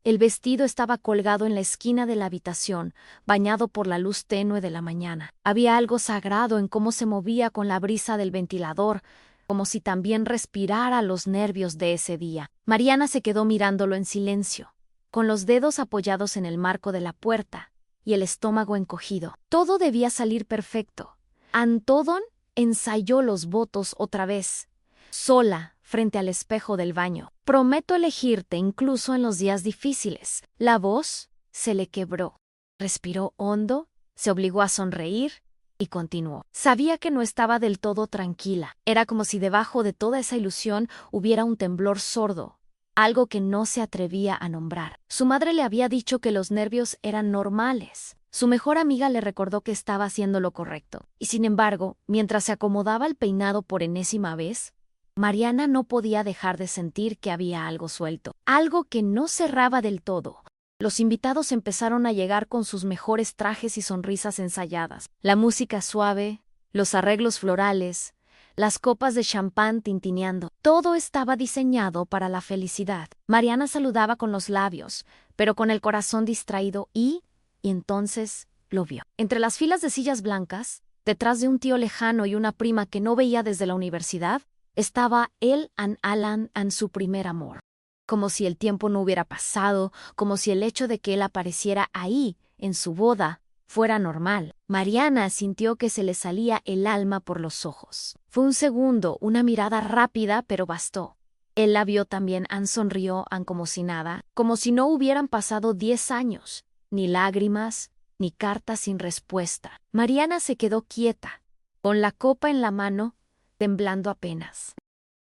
El vestido estaba colgado en la esquina de la habitación, bañado por la luz tenue de la mañana. Había algo sagrado en cómo se movía con la brisa del ventilador, como si también respirara los nervios de ese día. Mariana se quedó mirándolo en silencio, con los dedos apoyados en el marco de la puerta y el estómago encogido. Todo debía salir perfecto. Antódon ensayó los votos otra vez, sola, frente al espejo del baño. Prometo elegirte incluso en los días difíciles. La voz se le quebró. Respiró hondo, se obligó a sonreír y continuó. Sabía que no estaba del todo tranquila. Era como si debajo de toda esa ilusión hubiera un temblor sordo, algo que no se atrevía a nombrar. Su madre le había dicho que los nervios eran normales. Su mejor amiga le recordó que estaba haciendo lo correcto. Y sin embargo, mientras se acomodaba el peinado por enésima vez, Mariana no podía dejar de sentir que había algo suelto, algo que no cerraba del todo. Los invitados empezaron a llegar con sus mejores trajes y sonrisas ensayadas. La música suave, los arreglos florales, las copas de champán tintineando. Todo estaba diseñado para la felicidad. Mariana saludaba con los labios, pero con el corazón distraído y entonces lo vio. Entre las filas de sillas blancas, detrás de un tío lejano y una prima que no veía desde la universidad, estaba él and Alan and su primer amor. Como si el tiempo no hubiera pasado, como si el hecho de que él apareciera ahí, en su boda, fuera normal. Mariana sintió que se le salía el alma por los ojos. Fue un segundo, una mirada rápida, pero bastó. Él la vio también, Ann sonrió, Ann como si nada, como si no hubieran pasado 10 años, ni lágrimas, ni cartas sin respuesta. Mariana se quedó quieta, con la copa en la mano, temblando apenas.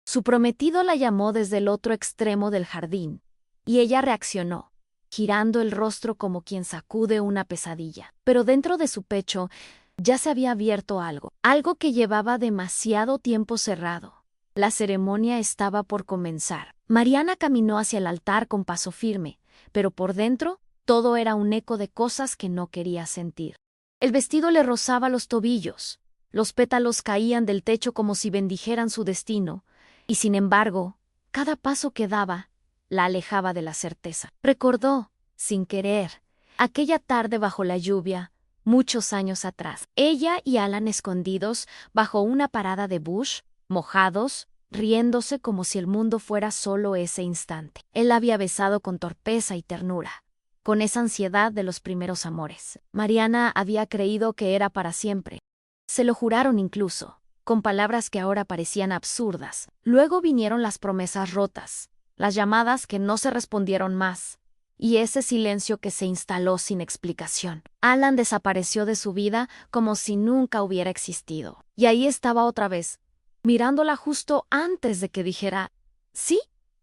Su prometido la llamó desde el otro extremo del jardín, y ella reaccionó, girando el rostro como quien sacude una pesadilla. Pero dentro de su pecho ya se había abierto algo que llevaba demasiado tiempo cerrado. La ceremonia estaba por comenzar. Mariana caminó hacia el altar con paso firme, pero por dentro todo era un eco de cosas que no quería sentir. El vestido le rozaba los tobillos. Los pétalos caían del techo como si bendijeran su destino, y sin embargo, cada paso que daba la alejaba de la certeza. Recordó, sin querer, aquella tarde bajo la lluvia, muchos años atrás. Ella y Alan escondidos bajo una parada de bush, mojados, riéndose como si el mundo fuera solo ese instante. Él la había besado con torpeza y ternura, con esa ansiedad de los primeros amores. Mariana había creído que era para siempre. Se lo juraron incluso, con palabras que ahora parecían absurdas. Luego vinieron las promesas rotas, las llamadas que no se respondieron más, y ese silencio que se instaló sin explicación. Alan desapareció de su vida como si nunca hubiera existido. Y ahí estaba otra vez, mirándola justo antes de que dijera, sí,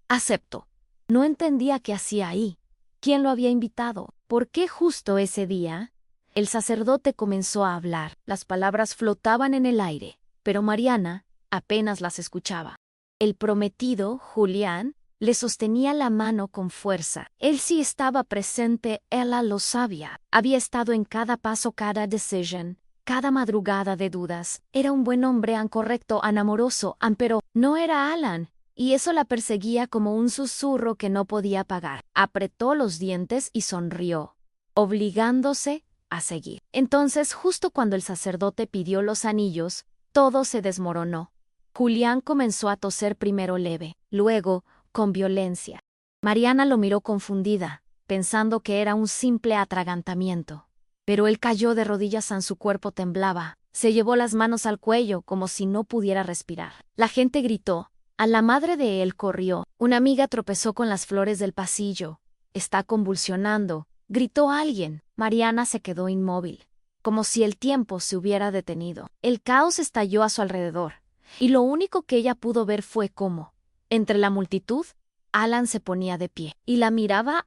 acepto. No entendía qué hacía ahí. ¿Quién lo había invitado? ¿Por qué justo ese día? El sacerdote comenzó a hablar. Las palabras flotaban en el aire, pero Mariana apenas las escuchaba. El prometido, Julián, le sostenía la mano con fuerza. Él sí estaba presente, ella lo sabía. Había estado en cada paso, cada decision, cada madrugada de dudas. Era un buen hombre, correcto, amoroso, pero no era Alan. Y eso la perseguía como un susurro que no podía apagar. Apretó los dientes y sonrió, obligándose a seguir. Entonces, justo cuando el sacerdote pidió los anillos, todo se desmoronó. Julián comenzó a toser primero leve, luego con violencia. Mariana lo miró confundida, pensando que era un simple atragantamiento. Pero él cayó de rodillas, su cuerpo temblaba. Se llevó las manos al cuello como si no pudiera respirar. La gente gritó. A la madre de él corrió. Una amiga tropezó con las flores del pasillo. Está convulsionando, gritó alguien. Mariana se quedó inmóvil, como si el tiempo se hubiera detenido. El caos estalló a su alrededor, y lo único que ella pudo ver fue cómo, entre la multitud, Alan se ponía de pie, y la miraba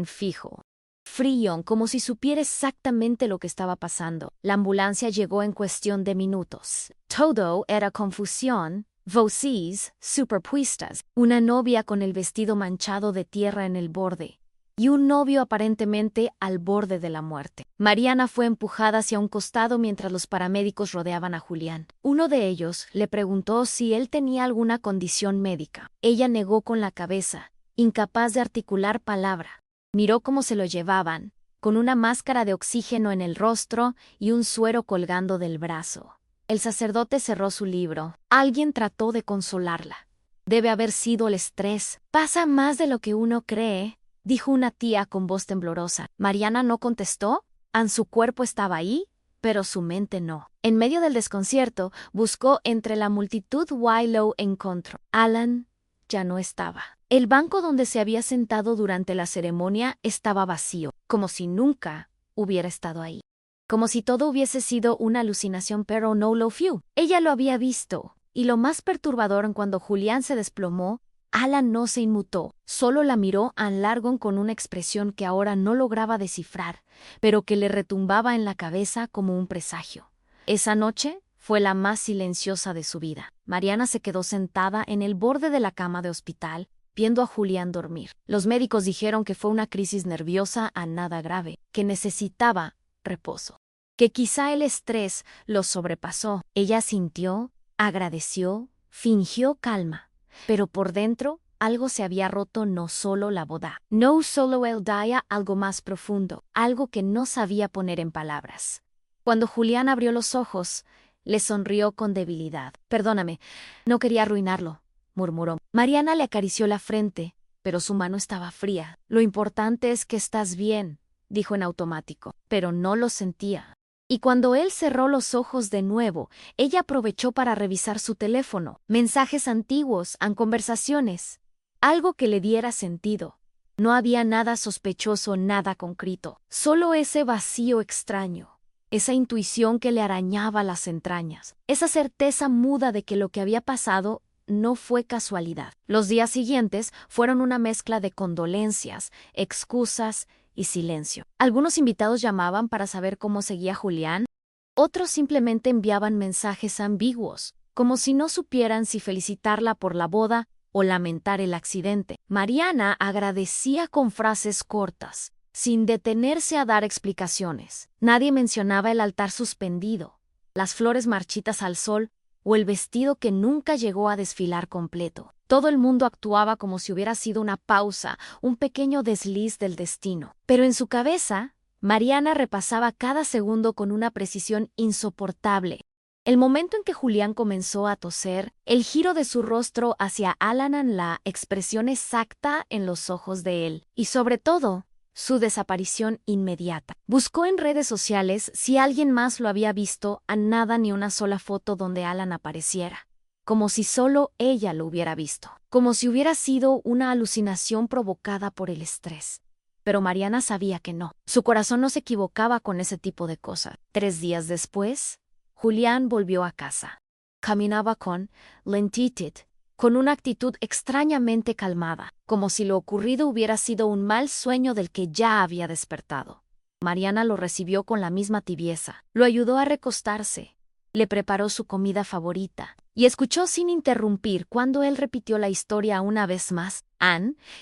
fijo, frío, como si supiera exactamente lo que estaba pasando. La ambulancia llegó en cuestión de minutos. Todo era confusión, voces superpuestas, una novia con el vestido manchado de tierra en el borde, y un novio aparentemente al borde de la muerte. Mariana fue empujada hacia un costado mientras los paramédicos rodeaban a Julián. Uno de ellos le preguntó si él tenía alguna condición médica. Ella negó con la cabeza, incapaz de articular palabra. Miró cómo se lo llevaban, con una máscara de oxígeno en el rostro y un suero colgando del brazo. El sacerdote cerró su libro. Alguien trató de consolarla. Debe haber sido el estrés. Pasa más de lo que uno cree, dijo una tía con voz temblorosa. Mariana no contestó. Su cuerpo estaba ahí, pero su mente no. En medio del desconcierto, buscó entre la multitud y lo encontró. Alan ya no estaba. El banco donde se había sentado durante la ceremonia estaba vacío, como si nunca hubiera estado ahí. Como si todo hubiese sido una alucinación, pero no lo fue. Ella lo había visto, y lo más perturbador cuando Julián se desplomó, Alan no se inmutó, solo la miró a largo con una expresión que ahora no lograba descifrar, pero que le retumbaba en la cabeza como un presagio. Esa noche fue la más silenciosa de su vida. Mariana se quedó sentada en el borde de la cama de hospital, viendo a Julián dormir. Los médicos dijeron que fue una crisis nerviosa a nada grave, que necesitaba reposo, que quizá el estrés lo sobrepasó. Ella sintió, agradeció, fingió calma, pero por dentro algo se había roto, no solo la boda, no solo el día, algo más profundo, algo que no sabía poner en palabras. Cuando Julián abrió los ojos, le sonrió con debilidad. Perdóname, no quería arruinarlo, murmuró. Mariana le acarició la frente, pero su mano estaba fría. Lo importante es que estás bien, dijo en automático, pero no lo sentía. Y cuando él cerró los ojos de nuevo, ella aprovechó para revisar su teléfono, mensajes antiguos, conversaciones, algo que le diera sentido. No había nada sospechoso, nada concreto, solo ese vacío extraño. Esa intuición que le arañaba las entrañas, esa certeza muda de que lo que había pasado no fue casualidad. Los días siguientes fueron una mezcla de condolencias, excusas y silencio. Algunos invitados llamaban para saber cómo seguía Julián, otros simplemente enviaban mensajes ambiguos, como si no supieran si felicitarla por la boda o lamentar el accidente. Mariana agradecía con frases cortas, sin detenerse a dar explicaciones. Nadie mencionaba el altar suspendido, las flores marchitas al sol o el vestido que nunca llegó a desfilar completo. Todo el mundo actuaba como si hubiera sido una pausa, un pequeño desliz del destino. Pero en su cabeza, Mariana repasaba cada segundo con una precisión insoportable. El momento en que Julián comenzó a toser, el giro de su rostro hacia Alan, la expresión exacta en los ojos de él, y sobre todo, su desaparición inmediata. Buscó en redes sociales si alguien más lo había visto, a nada ni una sola foto donde Alan apareciera. Como si solo ella lo hubiera visto. Como si hubiera sido una alucinación provocada por el estrés. Pero Mariana sabía que no. Su corazón no se equivocaba con ese tipo de cosas. 3 días después, Julián volvió a casa. Caminaba con lentitud, con una actitud extrañamente calmada, como si lo ocurrido hubiera sido un mal sueño del que ya había despertado. Mariana lo recibió con la misma tibieza, lo ayudó a recostarse, le preparó su comida favorita y escuchó sin interrumpir cuando él repitió la historia una vez más.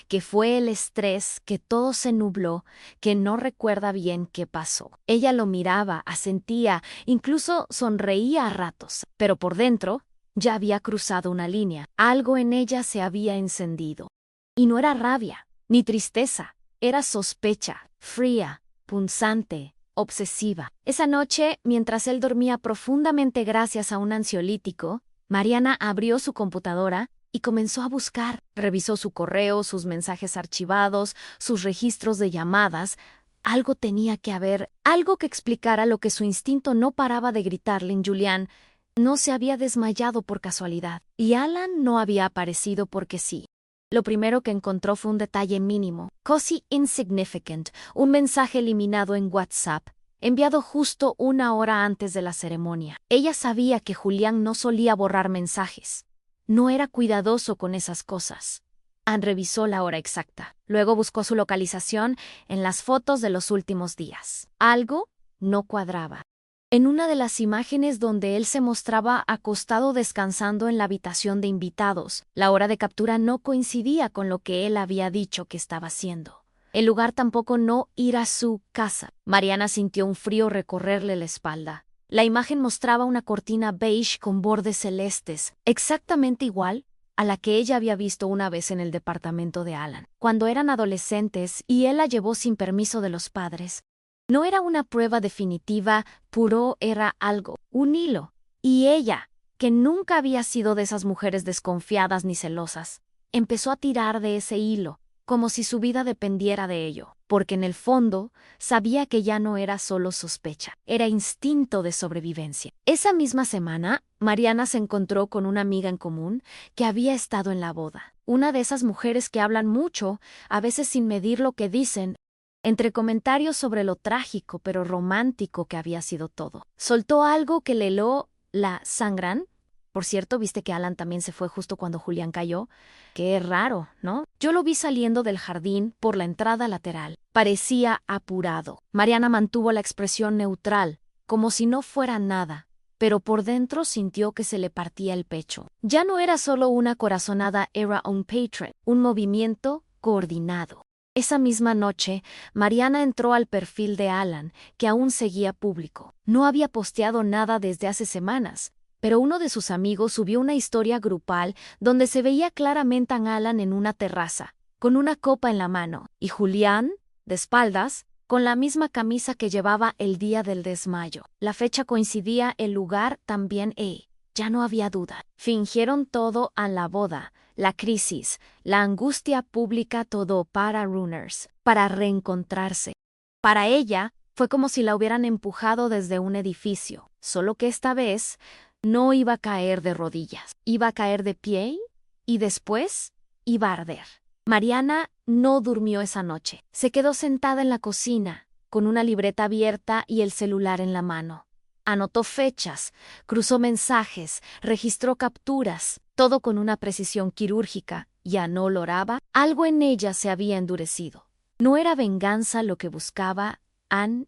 Que fue el estrés, que todo se nubló, que no recuerda bien qué pasó. Ella lo miraba, asentía, incluso sonreía a ratos, pero por dentro ya había cruzado una línea. Algo en ella se había encendido. Y no era rabia, ni tristeza, era sospecha, fría, punzante, obsesiva. Esa noche, mientras él dormía profundamente gracias a un ansiolítico, Mariana abrió su computadora y comenzó a buscar. Revisó su correo, sus mensajes archivados, sus registros de llamadas. Algo tenía que haber, algo que explicara lo que su instinto no paraba de gritarle en Julián. No se había desmayado por casualidad, y Alan no había aparecido porque sí. Lo primero que encontró fue un detalle mínimo, casi insignificant, un mensaje eliminado en WhatsApp, enviado justo 1 hora antes de la ceremonia. Ella sabía que Julián no solía borrar mensajes. No era cuidadoso con esas cosas. Revisó la hora exacta. Luego buscó su localización en las fotos de los últimos días. Algo no cuadraba. En una de las imágenes donde él se mostraba acostado descansando en la habitación de invitados, la hora de captura no coincidía con lo que él había dicho que estaba haciendo. El lugar tampoco no ir a su casa. Mariana sintió un frío recorrerle la espalda. La imagen mostraba una cortina beige con bordes celestes, exactamente igual a la que ella había visto una vez en el departamento de Alan, cuando eran adolescentes y él la llevó sin permiso de los padres. No era una prueba definitiva, puro era algo, un hilo. Y ella, que nunca había sido de esas mujeres desconfiadas ni celosas, empezó a tirar de ese hilo, como si su vida dependiera de ello, porque en el fondo sabía que ya no era solo sospecha, era instinto de sobrevivencia. Esa misma semana, Mariana se encontró con una amiga en común que había estado en la boda, una de esas mujeres que hablan mucho, a veces sin medir lo que dicen, entre comentarios sobre lo trágico pero romántico que había sido todo. Soltó algo que le heló la sangran. Por cierto, viste que Alan también se fue justo cuando Julián cayó. Qué raro, ¿no? Yo lo vi saliendo del jardín por la entrada lateral. Parecía apurado. Mariana mantuvo la expresión neutral, como si no fuera nada, pero por dentro sintió que se le partía el pecho. Ya no era solo una corazonada, era un pattern, un movimiento coordinado. Esa misma noche, Mariana entró al perfil de Alan, que aún seguía público. No había posteado nada desde hace semanas, pero uno de sus amigos subió una historia grupal donde se veía claramente a Alan en una terraza, con una copa en la mano, y Julián, de espaldas, con la misma camisa que llevaba el día del desmayo. La fecha coincidía, el lugar también, ya no había duda. Fingieron todo a la boda, la crisis, la angustia pública, todo para runners, para reencontrarse. Para ella, fue como si la hubieran empujado desde un edificio, solo que esta vez no iba a caer de rodillas, iba a caer de pie y después iba a arder. Mariana no durmió esa noche. Se quedó sentada en la cocina, con una libreta abierta y el celular en la mano. Anotó fechas, cruzó mensajes, registró capturas, todo con una precisión quirúrgica. Ya no lo oraba, algo en ella se había endurecido. No era venganza lo que buscaba,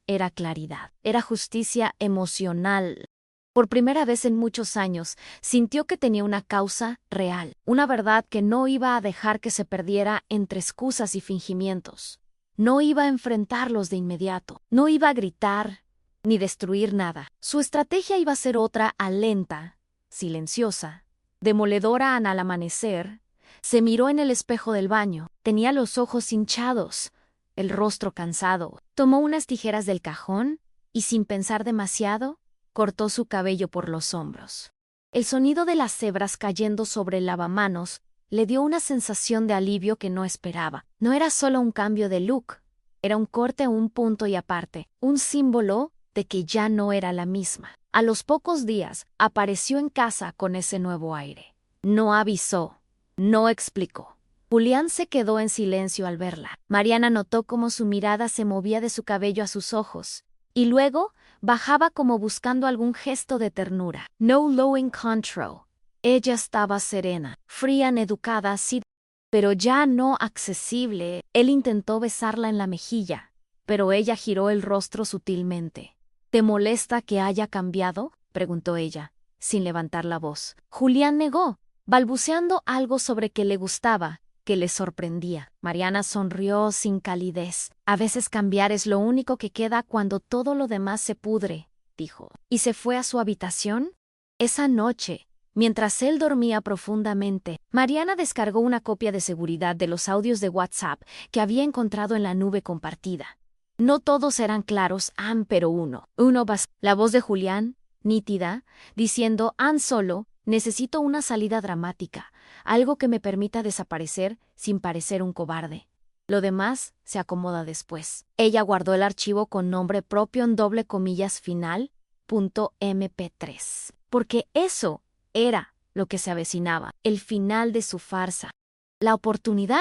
era claridad, era justicia emocional. Por primera vez en muchos años, sintió que tenía una causa real, una verdad que no iba a dejar que se perdiera entre excusas y fingimientos. No iba a enfrentarlos de inmediato, no iba a gritar ni destruir nada. Su estrategia iba a ser otra, lenta, silenciosa, demoledora. Al amanecer, se miró en el espejo del baño. Tenía los ojos hinchados, el rostro cansado. Tomó unas tijeras del cajón y, sin pensar demasiado, cortó su cabello por los hombros. El sonido de las hebras cayendo sobre el lavamanos le dio una sensación de alivio que no esperaba. No era solo un cambio de look, era un corte, un punto y aparte, un símbolo de que ya no era la misma. A los pocos días, apareció en casa con ese nuevo aire. No avisó, no explicó. Julián se quedó en silencio al verla. Mariana notó cómo su mirada se movía de su cabello a sus ojos, y luego bajaba como buscando algún gesto de ternura. No low in control. Ella estaba serena, fría, educada, sí, pero ya no accesible. Él intentó besarla en la mejilla, pero ella giró el rostro sutilmente. ¿Te molesta que haya cambiado?, preguntó ella, sin levantar la voz. Julián negó, balbuceando algo sobre que le gustaba, que le sorprendía. Mariana sonrió sin calidez. A veces cambiar es lo único que queda cuando todo lo demás se pudre, dijo. Y se fue a su habitación. Esa noche, mientras él dormía profundamente, Mariana descargó una copia de seguridad de los audios de WhatsApp que había encontrado en la nube compartida. No todos eran claros, pero uno bastó. La voz de Julián, nítida, diciendo, solo, necesito una salida dramática, algo que me permita desaparecer sin parecer un cobarde. Lo demás se acomoda después. Ella guardó el archivo con nombre propio en doble comillas final, .mp3, porque eso era lo que se avecinaba, el final de su farsa. La oportunidad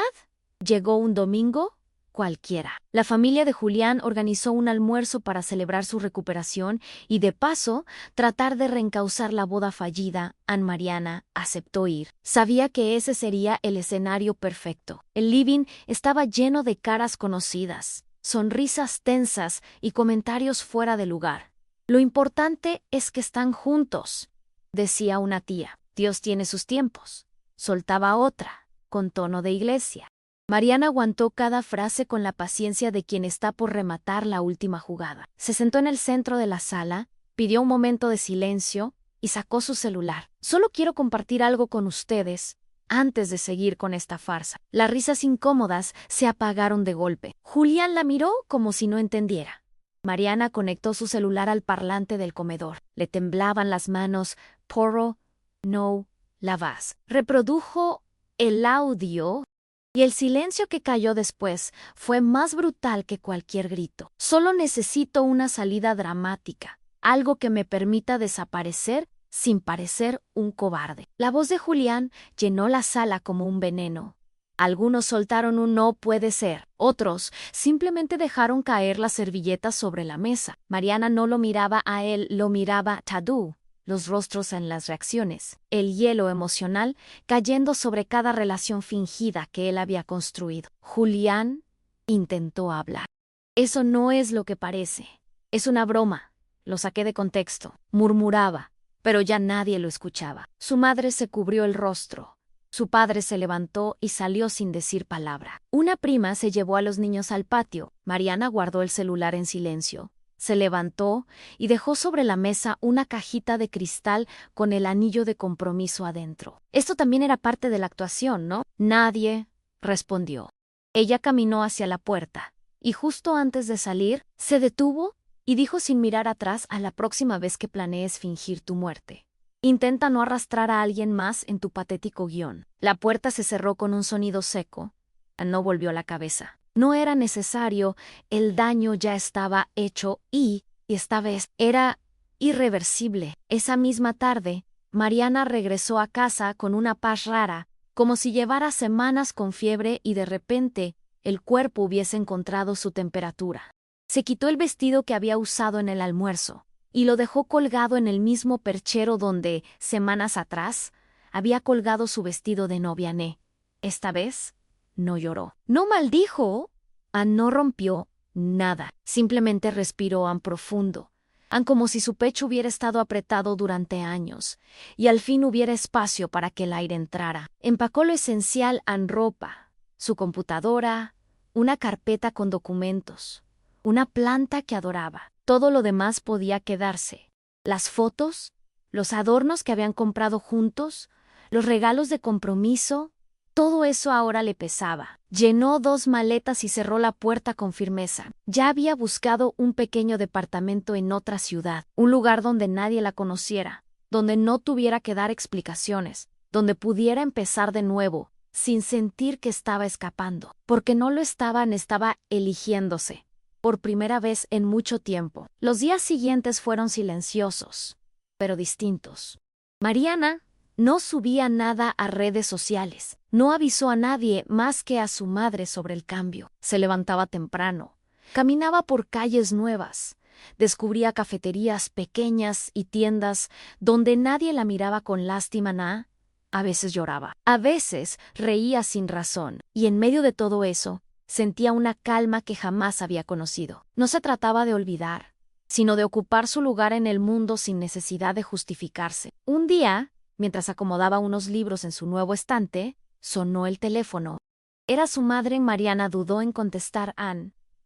llegó un domingo cualquiera. La familia de Julián organizó un almuerzo para celebrar su recuperación y, de paso, tratar de reencauzar la boda fallida. Mariana aceptó ir. Sabía que ese sería el escenario perfecto. El living estaba lleno de caras conocidas, sonrisas tensas y comentarios fuera de lugar. Lo importante es que están juntos, decía una tía. Dios tiene sus tiempos, soltaba otra, con tono de iglesia. Mariana aguantó cada frase con la paciencia de quien está por rematar la última jugada. Se sentó en el centro de la sala, pidió un momento de silencio y sacó su celular. Solo quiero compartir algo con ustedes, antes de seguir con esta farsa. Las risas incómodas se apagaron de golpe. Julián la miró como si no entendiera. Mariana conectó su celular al parlante del comedor. Le temblaban las manos. Porro, no, la vas. Reprodujo el audio y el silencio que cayó después fue más brutal que cualquier grito. Solo necesito una salida dramática, algo que me permita desaparecer sin parecer un cobarde. La voz de Julián llenó la sala como un veneno. Algunos soltaron un no puede ser, otros simplemente dejaron caer las servilletas sobre la mesa. Mariana no lo miraba a él, lo miraba Tadú, los rostros en las reacciones, el hielo emocional cayendo sobre cada relación fingida que él había construido. Julián intentó hablar. Eso no es lo que parece. Es una broma. Lo saqué de contexto. Murmuraba, pero ya nadie lo escuchaba. Su madre se cubrió el rostro. Su padre se levantó y salió sin decir palabra. Una prima se llevó a los niños al patio. Mariana guardó el celular en silencio. Se levantó y dejó sobre la mesa una cajita de cristal con el anillo de compromiso adentro. Esto también era parte de la actuación, ¿no? Nadie respondió. Ella caminó hacia la puerta y justo antes de salir, se detuvo y dijo sin mirar atrás: a la próxima vez que planees fingir tu muerte, intenta no arrastrar a alguien más en tu patético guión. La puerta se cerró con un sonido seco. No volvió la cabeza. No era necesario, el daño ya estaba hecho y esta vez era irreversible. Esa misma tarde, Mariana regresó a casa con una paz rara, como si llevara semanas con fiebre y de repente el cuerpo hubiese encontrado su temperatura. Se quitó el vestido que había usado en el almuerzo y lo dejó colgado en el mismo perchero donde, semanas atrás, había colgado su vestido de novia. Esta vez, no lloró. No maldijo. No rompió nada. Simplemente respiró profundo. Como si su pecho hubiera estado apretado durante años y al fin hubiera espacio para que el aire entrara. Empacó lo esencial en ropa, su computadora, una carpeta con documentos, una planta que adoraba. Todo lo demás podía quedarse. Las fotos, los adornos que habían comprado juntos, los regalos de compromiso, todo eso ahora le pesaba. Llenó 2 maletas y cerró la puerta con firmeza. Ya había buscado un pequeño departamento en otra ciudad, un lugar donde nadie la conociera, donde no tuviera que dar explicaciones, donde pudiera empezar de nuevo, sin sentir que estaba escapando, porque no lo estaban, estaba eligiéndose. Por primera vez en mucho tiempo. Los días siguientes fueron silenciosos, pero distintos. Mariana no subía nada a redes sociales. No avisó a nadie más que a su madre sobre el cambio. Se levantaba temprano. Caminaba por calles nuevas. Descubría cafeterías pequeñas y tiendas donde nadie la miraba con lástima. A veces lloraba. A veces reía sin razón. Y en medio de todo eso, sentía una calma que jamás había conocido. No se trataba de olvidar, sino de ocupar su lugar en el mundo sin necesidad de justificarse. Un día, mientras acomodaba unos libros en su nuevo estante, sonó el teléfono. Era su madre. Mariana dudó en contestar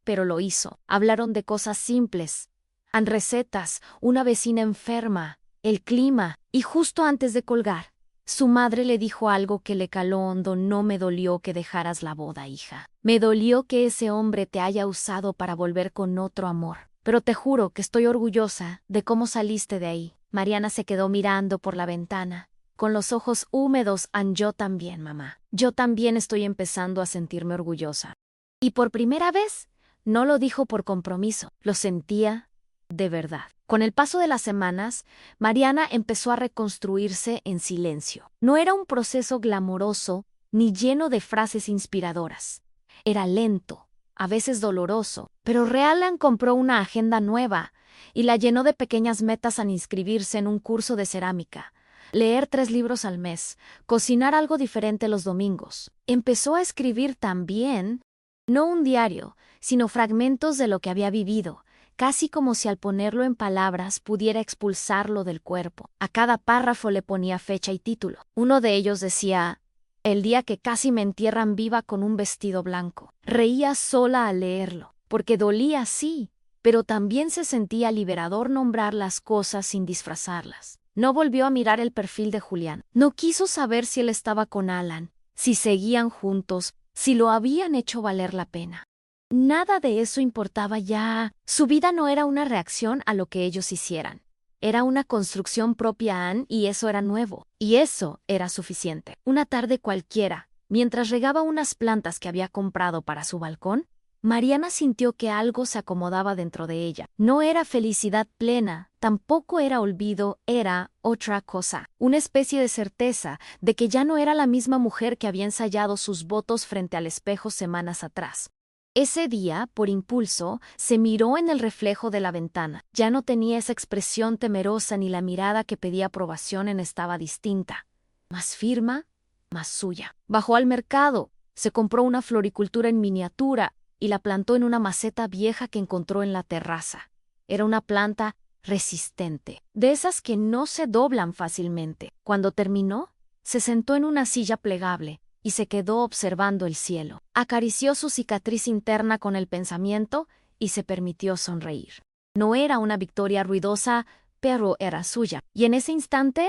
pero lo hizo. Hablaron de cosas simples, recetas, una vecina enferma, el clima, y justo antes de colgar, su madre le dijo algo que le caló hondo. No me dolió que dejaras la boda, hija. Me dolió que ese hombre te haya usado para volver con otro amor. Pero te juro que estoy orgullosa de cómo saliste de ahí. Mariana se quedó mirando por la ventana, con los ojos húmedos. Yo también, mamá. Yo también estoy empezando a sentirme orgullosa. Y por primera vez, no lo dijo por compromiso, lo sentía de verdad. Con el paso de las semanas, Mariana empezó a reconstruirse en silencio. No era un proceso glamoroso ni lleno de frases inspiradoras. Era lento, a veces doloroso, pero Realan compró una agenda nueva y la llenó de pequeñas metas al inscribirse en un curso de cerámica, leer 3 libros al mes, cocinar algo diferente los domingos. Empezó a escribir también, no un diario, sino fragmentos de lo que había vivido, casi como si al ponerlo en palabras pudiera expulsarlo del cuerpo. A cada párrafo le ponía fecha y título. Uno de ellos decía: el día que casi me entierran viva con un vestido blanco. Reía sola al leerlo, porque dolía, sí, pero también se sentía liberador nombrar las cosas sin disfrazarlas. No volvió a mirar el perfil de Julián. No quiso saber si él estaba con Alan, si seguían juntos, si lo habían hecho valer la pena. Nada de eso importaba ya. Su vida no era una reacción a lo que ellos hicieran. Era una construcción propia a Anne y eso era nuevo. Y eso era suficiente. Una tarde cualquiera, mientras regaba unas plantas que había comprado para su balcón, Mariana sintió que algo se acomodaba dentro de ella. No era felicidad plena, tampoco era olvido, era otra cosa. Una especie de certeza de que ya no era la misma mujer que había ensayado sus votos frente al espejo semanas atrás. Ese día, por impulso, se miró en el reflejo de la ventana. Ya no tenía esa expresión temerosa ni la mirada que pedía aprobación estaba distinta. Más firme, más suya. Bajó al mercado, se compró una floricultura en miniatura y la plantó en una maceta vieja que encontró en la terraza. Era una planta resistente, de esas que no se doblan fácilmente. Cuando terminó, se sentó en una silla plegable y se quedó observando el cielo. Acarició su cicatriz interna con el pensamiento y se permitió sonreír. No era una victoria ruidosa, pero era suya. Y en ese instante,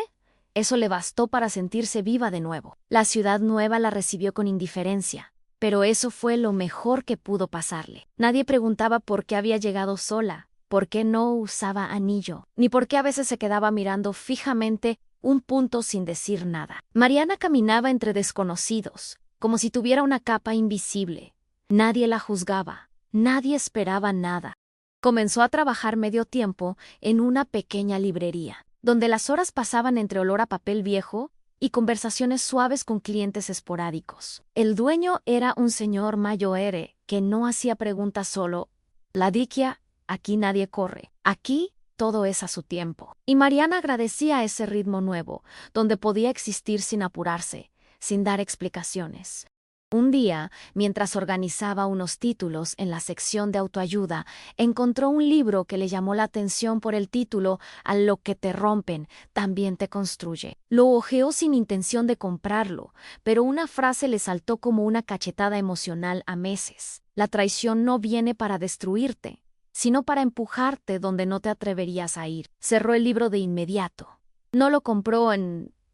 eso le bastó para sentirse viva de nuevo. La ciudad nueva la recibió con indiferencia. Pero eso fue lo mejor que pudo pasarle. Nadie preguntaba por qué había llegado sola, por qué no usaba anillo, ni por qué a veces se quedaba mirando fijamente un punto sin decir nada. Mariana caminaba entre desconocidos, como si tuviera una capa invisible. Nadie la juzgaba, nadie esperaba nada. Comenzó a trabajar medio tiempo en una pequeña librería, donde las horas pasaban entre olor a papel viejo y conversaciones suaves con clientes esporádicos. El dueño era un señor mayor que no hacía preguntas solo. La diquia, aquí nadie corre, aquí todo es a su tiempo. Y Mariana agradecía ese ritmo nuevo, donde podía existir sin apurarse, sin dar explicaciones. Un día, mientras organizaba unos títulos en la sección de autoayuda, encontró un libro que le llamó la atención por el título "A lo que te rompen, también te construye". Lo hojeó sin intención de comprarlo, pero una frase le saltó como una cachetada emocional a meses. La traición no viene para destruirte, sino para empujarte donde no te atreverías a ir. Cerró el libro de inmediato. No lo compró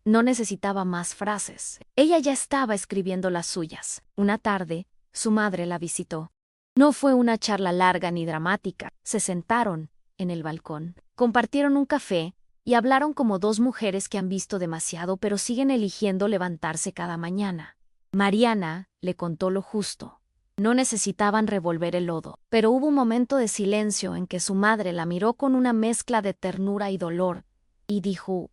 No necesitaba más frases. Ella ya estaba escribiendo las suyas. Una tarde, su madre la visitó. No fue una charla larga ni dramática. Se sentaron en el balcón, compartieron un café y hablaron como dos mujeres que han visto demasiado pero siguen eligiendo levantarse cada mañana. Mariana le contó lo justo. No necesitaban revolver el lodo, pero hubo un momento de silencio en que su madre la miró con una mezcla de ternura y dolor y dijo: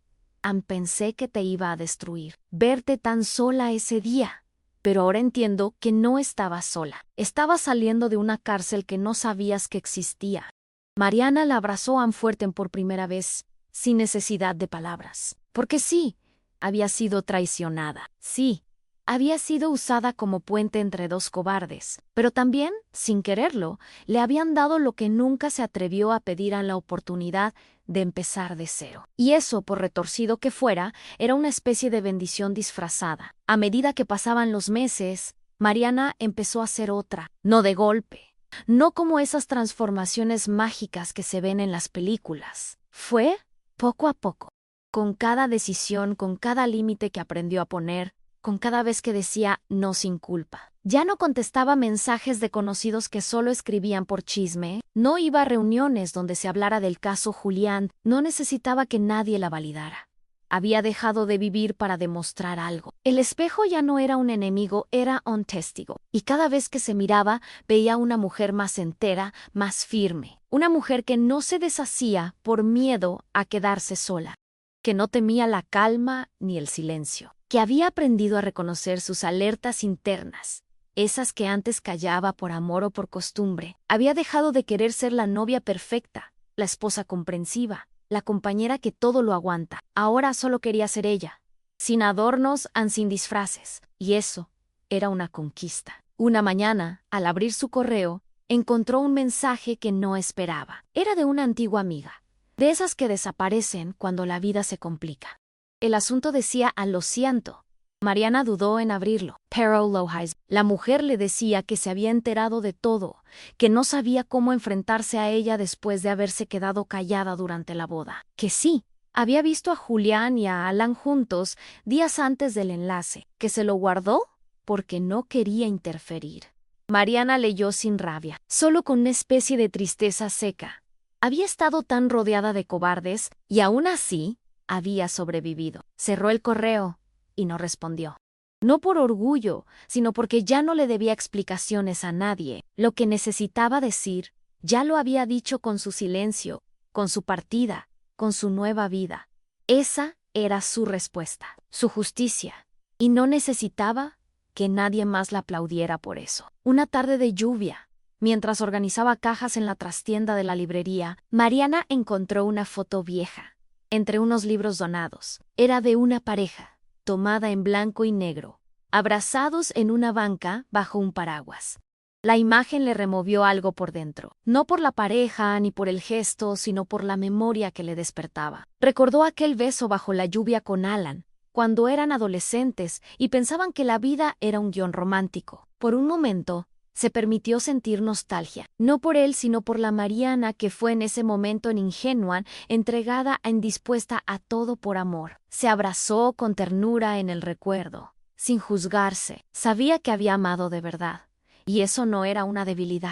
Pensé que te iba a destruir, verte tan sola ese día. Pero ahora entiendo que no estabas sola. Estabas saliendo de una cárcel que no sabías que existía. Mariana la abrazó a fuerte por primera vez, sin necesidad de palabras. Porque sí, había sido traicionada. Sí, había sido usada como puente entre dos cobardes. Pero también, sin quererlo, le habían dado lo que nunca se atrevió a pedir en la oportunidad de empezar de cero. Y eso, por retorcido que fuera, era una especie de bendición disfrazada. A medida que pasaban los meses, Mariana empezó a ser otra, no de golpe, no como esas transformaciones mágicas que se ven en las películas. Fue poco a poco, con cada decisión, con cada límite que aprendió a poner, con cada vez que decía no sin culpa. Ya no contestaba mensajes de conocidos que solo escribían por chisme, no iba a reuniones donde se hablara del caso Julián, no necesitaba que nadie la validara. Había dejado de vivir para demostrar algo. El espejo ya no era un enemigo, era un testigo. Y cada vez que se miraba, veía una mujer más entera, más firme. Una mujer que no se deshacía por miedo a quedarse sola, que no temía la calma ni el silencio, que había aprendido a reconocer sus alertas internas, esas que antes callaba por amor o por costumbre. Había dejado de querer ser la novia perfecta, la esposa comprensiva, la compañera que todo lo aguanta. Ahora solo quería ser ella, sin adornos, sin disfraces. Y eso era una conquista. Una mañana, al abrir su correo, encontró un mensaje que no esperaba. Era de una antigua amiga, de esas que desaparecen cuando la vida se complica. El asunto decía: lo siento. Mariana dudó en abrirlo. Pero Lohais, la mujer, le decía que se había enterado de todo, que no sabía cómo enfrentarse a ella después de haberse quedado callada durante la boda. Que sí, Había visto a Julián y a Alan juntos días antes del enlace, que se lo guardó porque no quería interferir. Mariana leyó sin rabia, solo con una especie de tristeza seca. Había estado tan rodeada de cobardes y aún así había sobrevivido. Cerró el correo y no respondió. No por orgullo, sino porque ya no le debía explicaciones a nadie. Lo que necesitaba decir, ya lo había dicho con su silencio, con su partida, con su nueva vida. Esa era su respuesta, su justicia, y no necesitaba que nadie más la aplaudiera por eso. Una tarde de lluvia, mientras organizaba cajas en la trastienda de la librería, Mariana encontró una foto vieja, entre unos libros donados. Era de una pareja, tomada en blanco y negro, abrazados en una banca bajo un paraguas. La imagen le removió algo por dentro, no por la pareja ni por el gesto, sino por la memoria que le despertaba. Recordó aquel beso bajo la lluvia con Alan, cuando eran adolescentes y pensaban que la vida era un guión romántico. Por un momento, se permitió sentir nostalgia, no por él, sino por la Mariana que fue en ese momento ingenua, entregada e indispuesta a todo por amor. Se abrazó con ternura en el recuerdo, sin juzgarse. Sabía que había amado de verdad. Y eso no era una debilidad.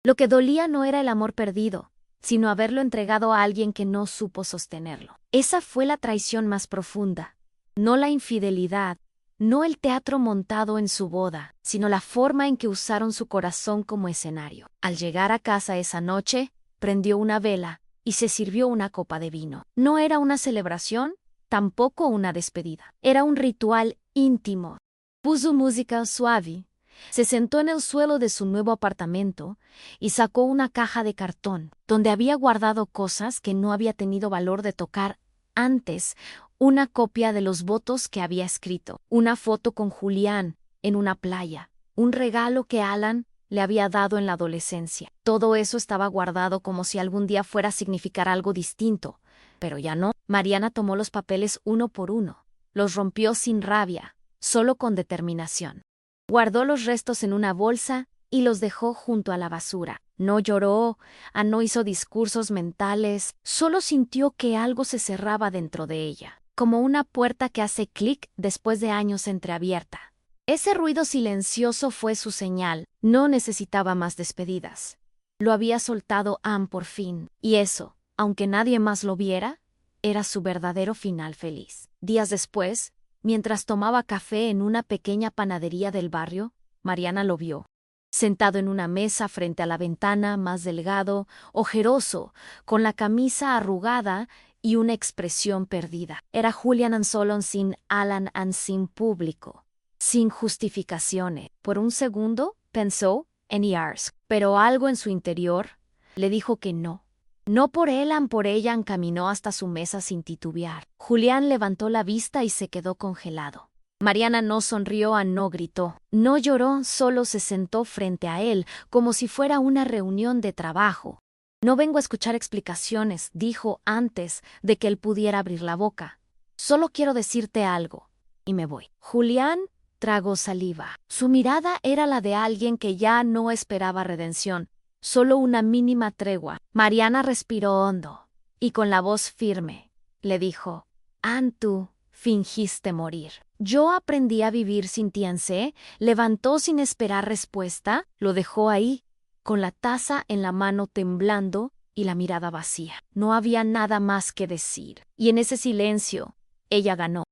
Lo que dolía no era el amor perdido, sino haberlo entregado a alguien que no supo sostenerlo. Esa fue la traición más profunda, no la infidelidad, no el teatro montado en su boda, sino la forma en que usaron su corazón como escenario. Al llegar a casa esa noche, prendió una vela y se sirvió una copa de vino. No era una celebración, tampoco una despedida. Era un ritual íntimo. Puso música suave. Se sentó en el suelo de su nuevo apartamento y sacó una caja de cartón, donde había guardado cosas que no había tenido valor de tocar antes, una copia de los votos que había escrito, una foto con Julián en una playa, un regalo que Alan le había dado en la adolescencia. Todo eso estaba guardado como si algún día fuera a significar algo distinto, pero ya no. Mariana tomó los papeles uno por uno, los rompió sin rabia, solo con determinación. Guardó los restos en una bolsa y los dejó junto a la basura. No lloró, no hizo discursos mentales, solo sintió que algo se cerraba dentro de ella, como una puerta que hace clic después de años entreabierta. Ese ruido silencioso fue su señal, no necesitaba más despedidas. Lo había soltado Anne por fin, y eso, aunque nadie más lo viera, era su verdadero final feliz. Días después, mientras tomaba café en una pequeña panadería del barrio, Mariana lo vio. Sentado en una mesa frente a la ventana, más delgado, ojeroso, con la camisa arrugada y una expresión perdida. Era Julian Ansolon sin Alan and sin público, sin justificaciones. Por un segundo pensó en Yars, pero algo en su interior le dijo que no. No por él, por ella caminó hasta su mesa sin titubear. Julián levantó la vista y se quedó congelado. Mariana no sonrió, no gritó, no lloró, solo se sentó frente a él, como si fuera una reunión de trabajo. No vengo a escuchar explicaciones, dijo antes de que él pudiera abrir la boca. Solo quiero decirte algo, y me voy. Julián tragó saliva. Su mirada era la de alguien que ya no esperaba redención. Solo una mínima tregua. Mariana respiró hondo, y con la voz firme, le dijo, Anne, tú fingiste morir. Yo aprendí a vivir sin ti, Anse. Levantó sin esperar respuesta, lo dejó ahí, con la taza en la mano temblando y la mirada vacía. No había nada más que decir, y en ese silencio, ella ganó.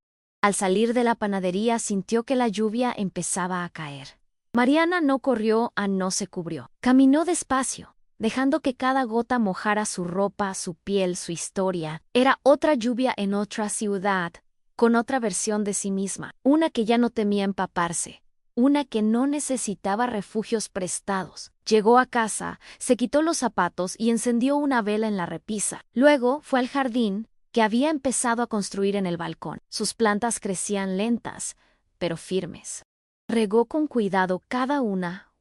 Al salir de la panadería sintió que la lluvia empezaba a caer. Mariana no corrió, no se cubrió. Caminó despacio, dejando que cada gota mojara su ropa, su piel, su historia. Era otra lluvia en otra ciudad, con otra versión de sí misma, una que ya no temía empaparse, una que no necesitaba refugios prestados. Llegó a casa, se quitó los zapatos y encendió una vela en la repisa. Luego fue al jardín, que había empezado a construir en el balcón. Sus plantas crecían lentas, pero firmes. Regó con cuidado cada una,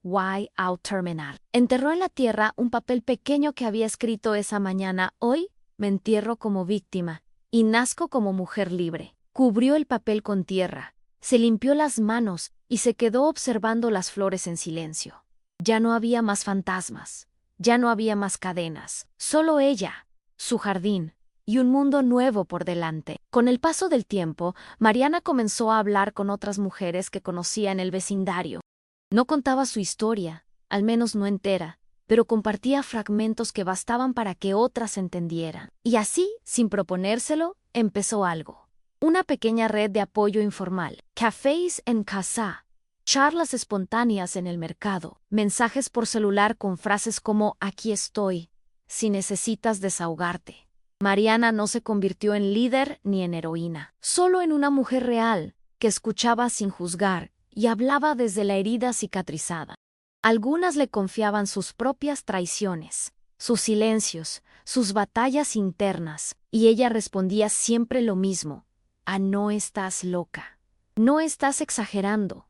out terminal. Enterró en la tierra un papel pequeño que había escrito esa mañana, hoy me entierro como víctima y nazco como mujer libre. Cubrió el papel con tierra, se limpió las manos y se quedó observando las flores en silencio. Ya no había más fantasmas, ya no había más cadenas, solo ella, su jardín, y un mundo nuevo por delante. Con el paso del tiempo, Mariana comenzó a hablar con otras mujeres que conocía en el vecindario. No contaba su historia, al menos no entera, pero compartía fragmentos que bastaban para que otras entendieran. Y así, sin proponérselo, empezó algo. Una pequeña red de apoyo informal, cafés en casa, charlas espontáneas en el mercado, mensajes por celular con frases como «aquí estoy», si necesitas desahogarte. Mariana no se convirtió en líder ni en heroína, solo en una mujer real, que escuchaba sin juzgar y hablaba desde la herida cicatrizada. Algunas le confiaban sus propias traiciones, sus silencios, sus batallas internas, y ella respondía siempre lo mismo: no estás loca, no estás exagerando,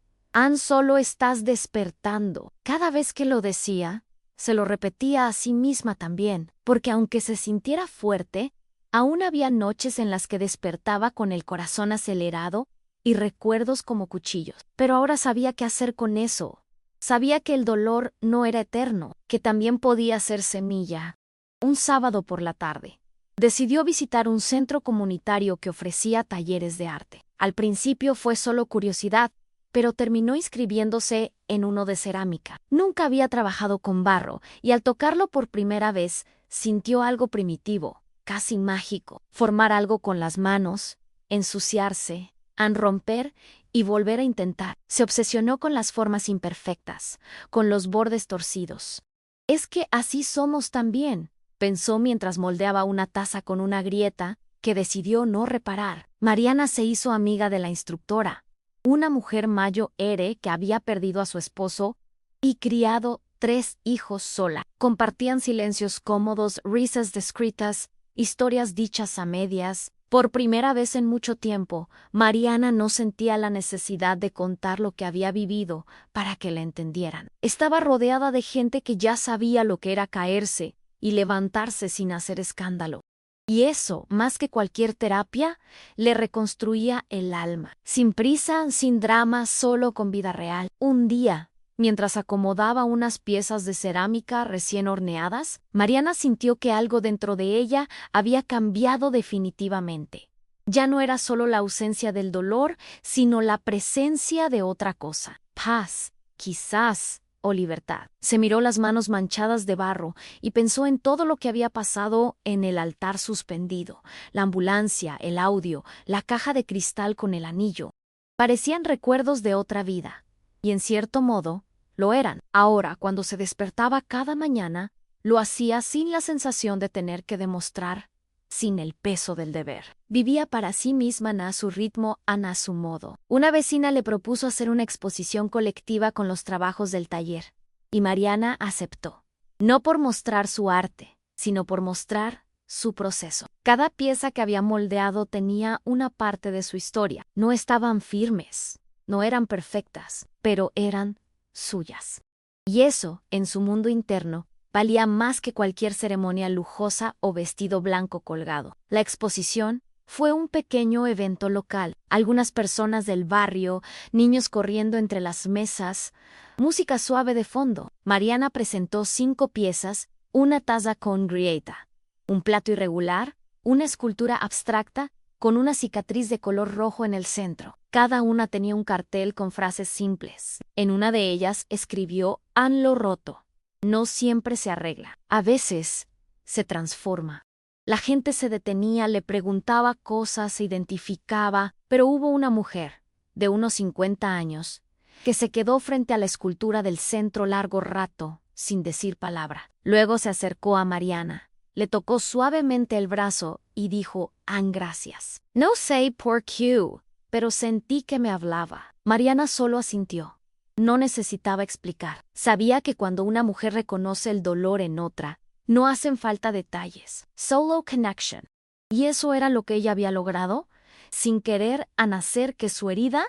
solo estás despertando». Cada vez que lo decía, se lo repetía a sí misma también, porque aunque se sintiera fuerte, aún había noches en las que despertaba con el corazón acelerado y recuerdos como cuchillos. Pero ahora sabía qué hacer con eso. Sabía que el dolor no era eterno, que también podía ser semilla. Un sábado por la tarde, decidió visitar un centro comunitario que ofrecía talleres de arte. Al principio fue solo curiosidad, pero terminó inscribiéndose en uno de cerámica. Nunca había trabajado con barro, y al tocarlo por primera vez, sintió algo primitivo, casi mágico. Formar algo con las manos, ensuciarse, romper y volver a intentar. Se obsesionó con las formas imperfectas, con los bordes torcidos. «Es que así somos también», pensó mientras moldeaba una taza con una grieta que decidió no reparar. Mariana se hizo amiga de la instructora, una mujer mayo que había perdido a su esposo y criado 3 hijos sola. Compartían silencios cómodos, risas discretas, historias dichas a medias. Por primera vez en mucho tiempo, Mariana no sentía la necesidad de contar lo que había vivido para que la entendieran. Estaba rodeada de gente que ya sabía lo que era caerse y levantarse sin hacer escándalo. Y eso, más que cualquier terapia, le reconstruía el alma. Sin prisa, sin drama, solo con vida real. Un día, mientras acomodaba unas piezas de cerámica recién horneadas, Mariana sintió que algo dentro de ella había cambiado definitivamente. Ya no era solo la ausencia del dolor, sino la presencia de otra cosa. Paz, quizás, o libertad. Se miró las manos manchadas de barro y pensó en todo lo que había pasado en el altar suspendido, la ambulancia, el audio, la caja de cristal con el anillo. Parecían recuerdos de otra vida, y en cierto modo, lo eran. Ahora, cuando se despertaba cada mañana, lo hacía sin la sensación de tener que demostrar, sin el peso del deber. Vivía para sí misma a su ritmo, a su modo. Una vecina le propuso hacer una exposición colectiva con los trabajos del taller, y Mariana aceptó. No por mostrar su arte, sino por mostrar su proceso. Cada pieza que había moldeado tenía una parte de su historia. No estaban firmes, no eran perfectas, pero eran suyas. Y eso, en su mundo interno, valía más que cualquier ceremonia lujosa o vestido blanco colgado. La exposición fue un pequeño evento local. Algunas personas del barrio, niños corriendo entre las mesas, música suave de fondo. Mariana presentó 5 piezas, una taza con grieta, un plato irregular, una escultura abstracta con una cicatriz de color rojo en el centro. Cada una tenía un cartel con frases simples. En una de ellas escribió: «Hanlo roto. No siempre se arregla. A veces se transforma». La gente se detenía, le preguntaba cosas, se identificaba, pero hubo una mujer, de unos 50 años, que se quedó frente a la escultura del centro largo rato, sin decir palabra. Luego se acercó a Mariana, le tocó suavemente el brazo y dijo: «Gracias». No sé por qué, pero sentí que me hablaba. Mariana solo asintió. No necesitaba explicar. Sabía que cuando una mujer reconoce el dolor en otra, no hacen falta detalles. Solo connection. Y eso era lo que ella había logrado, sin querer, hacer que su herida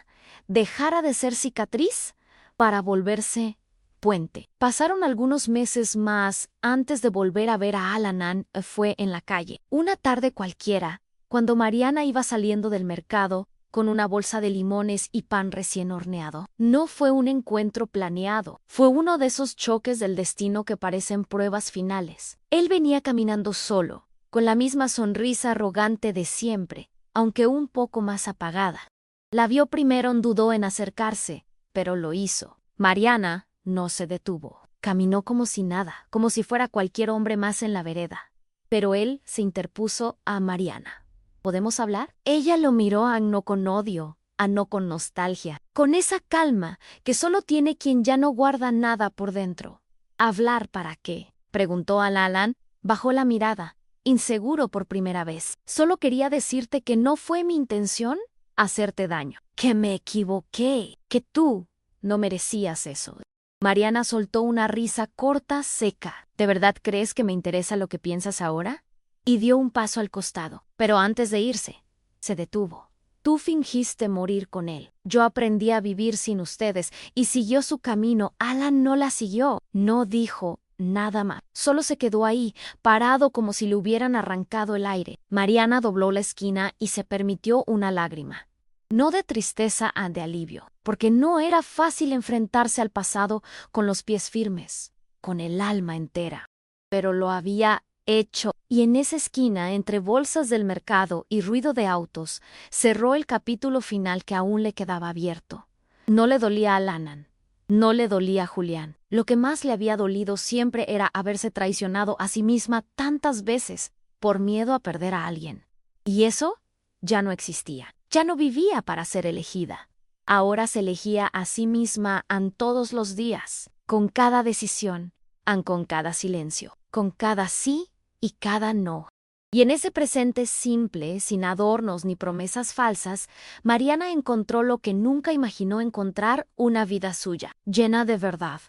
dejara de ser cicatriz para volverse puente. Pasaron algunos meses más antes de volver a ver a Alanan. Fue en la calle. Una tarde cualquiera, cuando Mariana iba saliendo del mercado, con una bolsa de limones y pan recién horneado. No fue un encuentro planeado, fue uno de esos choques del destino que parecen pruebas finales. Él venía caminando solo, con la misma sonrisa arrogante de siempre, aunque un poco más apagada. La vio primero, dudó en acercarse, pero lo hizo. Mariana no se detuvo. Caminó como si nada, como si fuera cualquier hombre más en la vereda. Pero él se interpuso a Mariana. ¿Podemos hablar? Ella lo miró no con odio, no con nostalgia, con esa calma que solo tiene quien ya no guarda nada por dentro. ¿Hablar para qué?, preguntó Alan. Bajó la mirada, inseguro por primera vez. Solo quería decirte que no fue mi intención hacerte daño, que me equivoqué, que tú no merecías eso. Mariana soltó una risa corta, seca. ¿De verdad crees que me interesa lo que piensas ahora? Y dio un paso al costado, pero antes de irse, se detuvo. Tú fingiste morir con él. Yo aprendí a vivir sin ustedes y siguió su camino. Alan no la siguió. No dijo nada más. Solo se quedó ahí, parado como si le hubieran arrancado el aire. Mariana dobló la esquina y se permitió una lágrima. No de tristeza, de alivio, porque no era fácil enfrentarse al pasado con los pies firmes, con el alma entera. Pero lo había hecho, y en esa esquina, entre bolsas del mercado y ruido de autos, cerró el capítulo final que aún le quedaba abierto. No le dolía a Alan, no le dolía a Julián. Lo que más le había dolido siempre era haberse traicionado a sí misma tantas veces por miedo a perder a alguien. Y eso ya no existía. Ya no vivía para ser elegida. Ahora se elegía a sí misma todos los días, con cada decisión, con cada silencio, con cada sí y cada no. Y en ese presente simple, sin adornos ni promesas falsas, Mariana encontró lo que nunca imaginó encontrar: una vida suya, llena de verdad,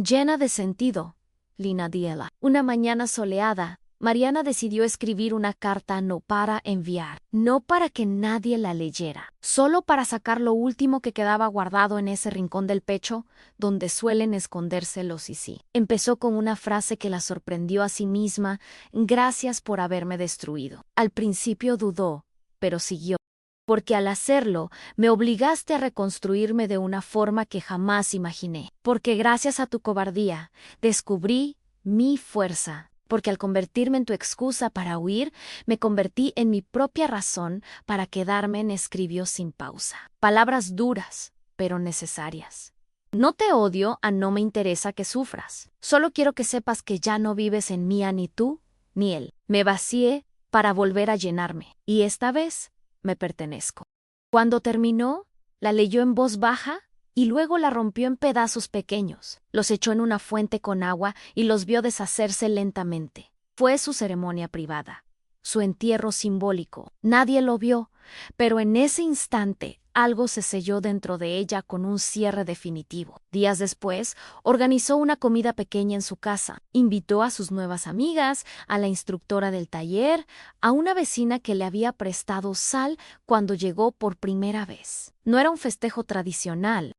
llena de sentido. Lina Diela. Una mañana soleada, Mariana decidió escribir una carta no para enviar, no para que nadie la leyera, solo para sacar lo último que quedaba guardado en ese rincón del pecho donde suelen esconderse los sí. Empezó con una frase que la sorprendió a sí misma: gracias por haberme destruido. Al principio dudó, pero siguió. Porque al hacerlo, me obligaste a reconstruirme de una forma que jamás imaginé. Porque gracias a tu cobardía, descubrí mi fuerza. Porque al convertirme en tu excusa para huir, me convertí en mi propia razón para quedarme. Escribió sin pausa. Palabras duras, pero necesarias. No te odio, no me interesa que sufras. Solo quiero que sepas que ya no vives en mí, ni tú, ni él. Me vacié para volver a llenarme, y esta vez me pertenezco. Cuando terminó, la leyó en voz baja, y luego la rompió en pedazos pequeños. Los echó en una fuente con agua y los vio deshacerse lentamente. Fue su ceremonia privada, su entierro simbólico. Nadie lo vio, pero en ese instante algo se selló dentro de ella con un cierre definitivo. Días después, organizó una comida pequeña en su casa. Invitó a sus nuevas amigas, a la instructora del taller, a una vecina que le había prestado sal cuando llegó por primera vez. No era un festejo tradicional.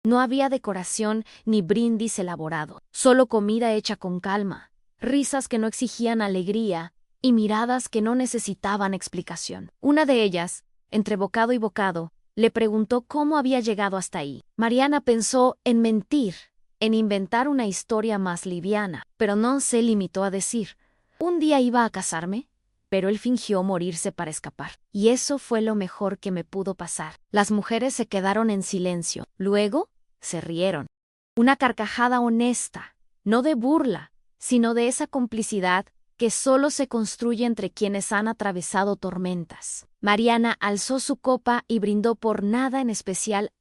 No había decoración ni brindis elaborado, solo comida hecha con calma, risas que no exigían alegría y miradas que no necesitaban explicación. Una de ellas, entre bocado y bocado, le preguntó cómo había llegado hasta ahí. Mariana pensó en mentir, en inventar una historia más liviana, pero no se limitó a decir: un día iba a casarme, pero él fingió morirse para escapar. Y eso fue lo mejor que me pudo pasar. Las mujeres se quedaron en silencio. Luego, se rieron. Una carcajada honesta, no de burla, sino de esa complicidad que solo se construye entre quienes han atravesado tormentas. Mariana alzó su copa y brindó por nada en especial,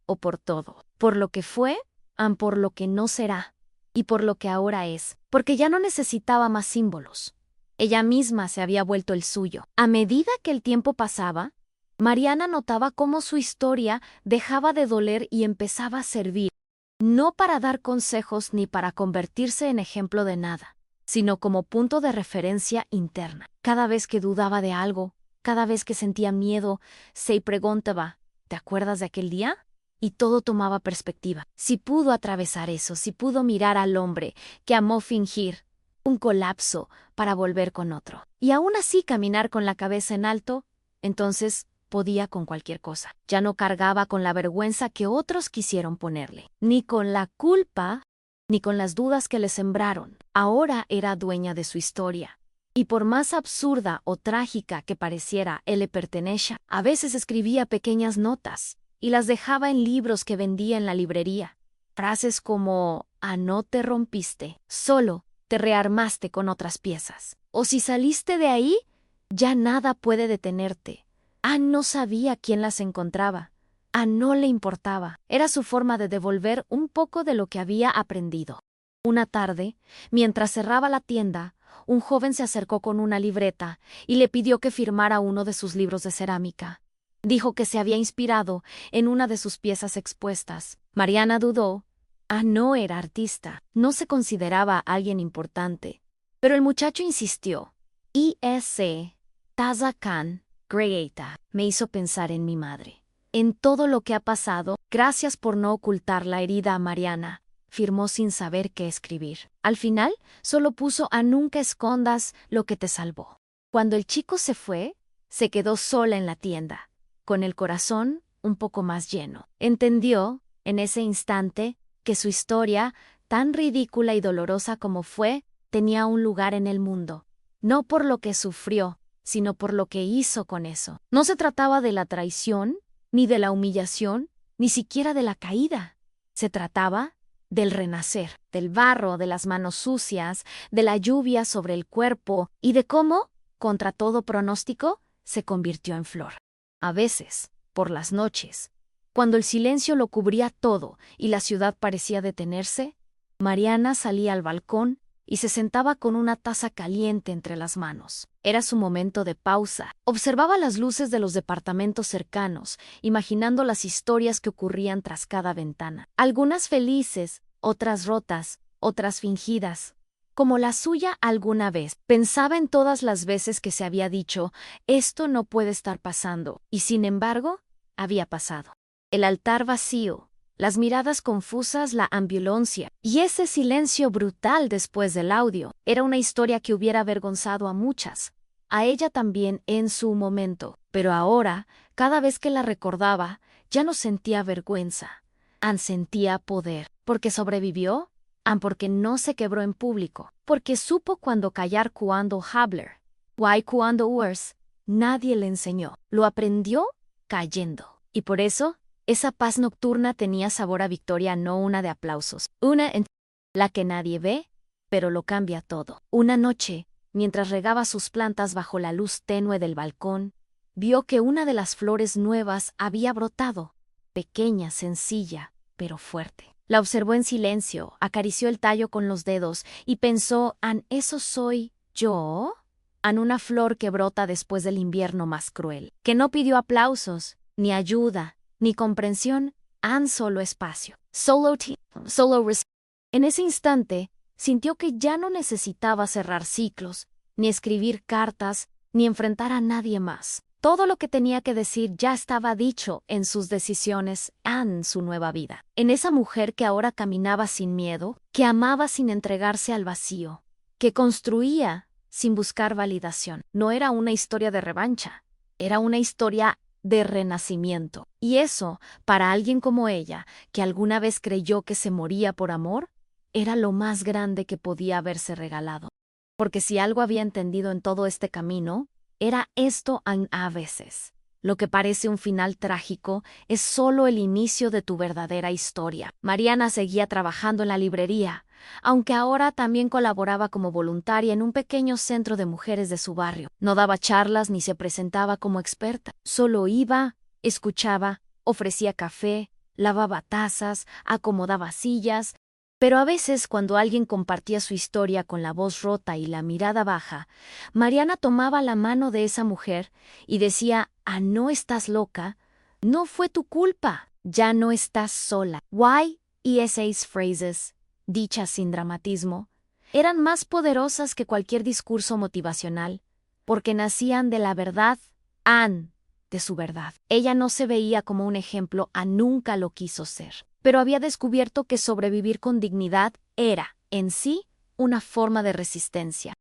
o por todo. Por lo que fue, por lo que no será, y por lo que ahora es, porque ya no necesitaba más símbolos. Ella misma se había vuelto el suyo. A medida que el tiempo pasaba, Mariana notaba cómo su historia dejaba de doler y empezaba a servir, no para dar consejos ni para convertirse en ejemplo de nada, sino como punto de referencia interna. Cada vez que dudaba de algo, cada vez que sentía miedo, se preguntaba: ¿te acuerdas de aquel día? Y todo tomaba perspectiva. Si pudo atravesar eso, si pudo mirar al hombre que amó fingir un colapso para volver con otro, y aún así caminar con la cabeza en alto, entonces podía con cualquier cosa. Ya no cargaba con la vergüenza que otros quisieron ponerle, ni con la culpa, ni con las dudas que le sembraron. Ahora era dueña de su historia, Y por más absurda o trágica que pareciera, él le pertenecía. A veces escribía pequeñas notas y las dejaba en libros que vendía en la librería. Frases como no te rompiste, solo te rearmaste con otras piezas. O si saliste de ahí, ya nada puede detenerte. No sabía quién las encontraba. No le importaba. Era su forma de devolver un poco de lo que había aprendido. Una tarde, mientras cerraba la tienda, un joven se acercó con una libreta y le pidió que firmara uno de sus libros de cerámica. Dijo que se había inspirado en una de sus piezas expuestas. Mariana dudó. No era artista, no se consideraba alguien importante. Pero el muchacho insistió. I.S. Taza Khan, Greata, me hizo pensar en mi madre. En todo lo que ha pasado, gracias por no ocultar la herida a Mariana, firmó sin saber qué escribir. Al final, solo puso nunca escondas lo que te salvó. Cuando el chico se fue, se quedó sola en la tienda, con el corazón un poco más lleno. Entendió, en ese instante, que su historia, tan ridícula y dolorosa como fue, tenía un lugar en el mundo. No por lo que sufrió, sino por lo que hizo con eso. No se trataba de la traición, ni de la humillación, ni siquiera de la caída. Se trataba del renacer, del barro, de las manos sucias, de la lluvia sobre el cuerpo y de cómo, contra todo pronóstico, se convirtió en flor. A veces, por las noches, cuando el silencio lo cubría todo y la ciudad parecía detenerse, Mariana salía al balcón y se sentaba con una taza caliente entre las manos. Era su momento de pausa. Observaba las luces de los departamentos cercanos, imaginando las historias que ocurrían tras cada ventana. Algunas felices, otras rotas, otras fingidas. Como la suya alguna vez. Pensaba en todas las veces que se había dicho, esto no puede estar pasando, y sin embargo, había pasado. El altar vacío, las miradas confusas, la ambulancia y ese silencio brutal después del audio. Era una historia que hubiera avergonzado a muchas, a ella también en su momento, pero ahora, cada vez que la recordaba, ya no sentía vergüenza, sentía poder, porque sobrevivió, porque no se quebró en público, porque supo cuándo callar cuando hablar, why cuando worse, nadie le enseñó, lo aprendió cayendo, y por eso, esa paz nocturna tenía sabor a victoria, no una de aplausos. Una en la que nadie ve, pero lo cambia todo. Una noche, mientras regaba sus plantas bajo la luz tenue del balcón, vio que una de las flores nuevas había brotado, pequeña, sencilla, pero fuerte. La observó en silencio, acarició el tallo con los dedos y pensó, ¿eso soy yo? Una flor que brota después del invierno más cruel, que no pidió aplausos, ni ayuda, ni comprensión, solo espacio. En ese instante, sintió que ya no necesitaba cerrar ciclos, ni escribir cartas, ni enfrentar a nadie más. Todo lo que tenía que decir ya estaba dicho en sus decisiones, en su nueva vida. En esa mujer que ahora caminaba sin miedo, que amaba sin entregarse al vacío, que construía sin buscar validación. No era una historia de revancha, era una historia de renacimiento. Y eso, para alguien como ella, que alguna vez creyó que se moría por amor, era lo más grande que podía haberse regalado. Porque si algo había entendido en todo este camino, era esto a veces. Lo que parece un final trágico es solo el inicio de tu verdadera historia. Mariana seguía trabajando en la librería, aunque ahora también colaboraba como voluntaria en un pequeño centro de mujeres de su barrio. No daba charlas ni se presentaba como experta. Solo iba, escuchaba, ofrecía café, lavaba tazas, acomodaba sillas. Pero a veces, cuando alguien compartía su historia con la voz rota y la mirada baja, Mariana tomaba la mano de esa mujer y decía, no estás loca, no fue tu culpa, ya no estás sola. Why y esas frases, dichas sin dramatismo, eran más poderosas que cualquier discurso motivacional, porque nacían de la verdad, de su verdad. Ella no se veía como un ejemplo, nunca lo quiso ser. Pero había descubierto que sobrevivir con dignidad era, en sí, una forma de resistencia.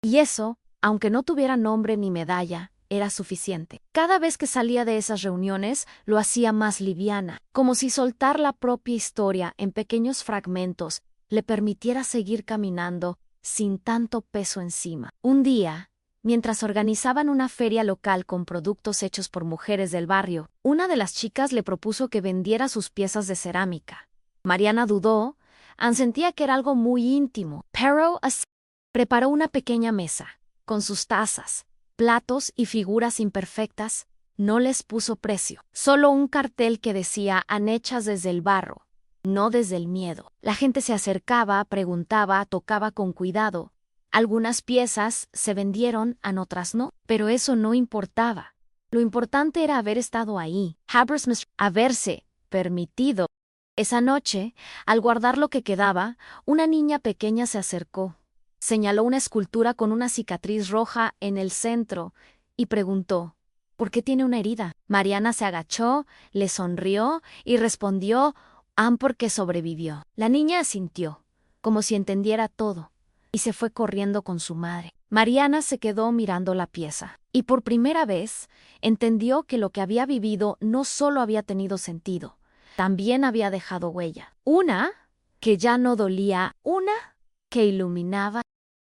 Y eso, aunque no tuviera nombre ni medalla, era suficiente. Cada vez que salía de esas reuniones, lo hacía más liviana, como si soltar la propia historia en pequeños fragmentos le permitiera seguir caminando sin tanto peso encima. Un día, mientras organizaban una feria local con productos hechos por mujeres del barrio, una de las chicas le propuso que vendiera sus piezas de cerámica. Mariana dudó, sentía que era algo muy íntimo, pero preparó una pequeña mesa, con sus tazas, platos y figuras imperfectas. No les puso precio, solo un cartel que decía hechas desde el barro, no desde el miedo. La gente se acercaba, preguntaba, tocaba con cuidado. Algunas piezas se vendieron, otras no, pero eso no importaba. Lo importante era haber estado ahí, haberse permitido. Esa noche, al guardar lo que quedaba, una niña pequeña se acercó. Señaló una escultura con una cicatriz roja en el centro y preguntó: ¿por qué tiene una herida? Mariana se agachó, le sonrió y respondió: porque sobrevivió. La niña asintió, como si entendiera todo, y se fue corriendo con su madre. Mariana se quedó mirando la pieza, y por primera vez entendió que lo que había vivido no solo había tenido sentido, también había dejado huella. Una que ya no dolía, una que iluminaba.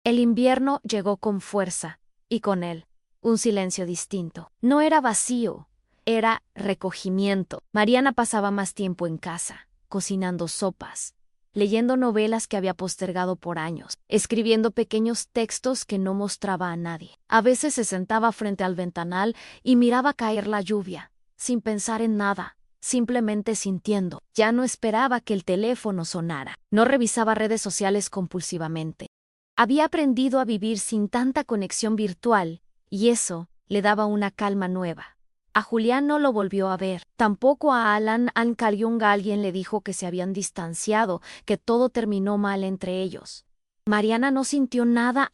El invierno llegó con fuerza, y con él un silencio distinto. No era vacío, era recogimiento. Mariana pasaba más tiempo en casa, cocinando sopas, leyendo novelas que había postergado por años, escribiendo pequeños textos que no mostraba a nadie. A veces se sentaba frente al ventanal y miraba caer la lluvia, sin pensar en nada, simplemente sintiendo. Ya no esperaba que el teléfono sonara. No revisaba redes sociales compulsivamente. Había aprendido a vivir sin tanta conexión virtual, y eso le daba una calma nueva. A Julián no lo volvió a ver. Tampoco a Alan Kalyung. Alguien le dijo que se habían distanciado, que todo terminó mal entre ellos. Mariana no sintió nada,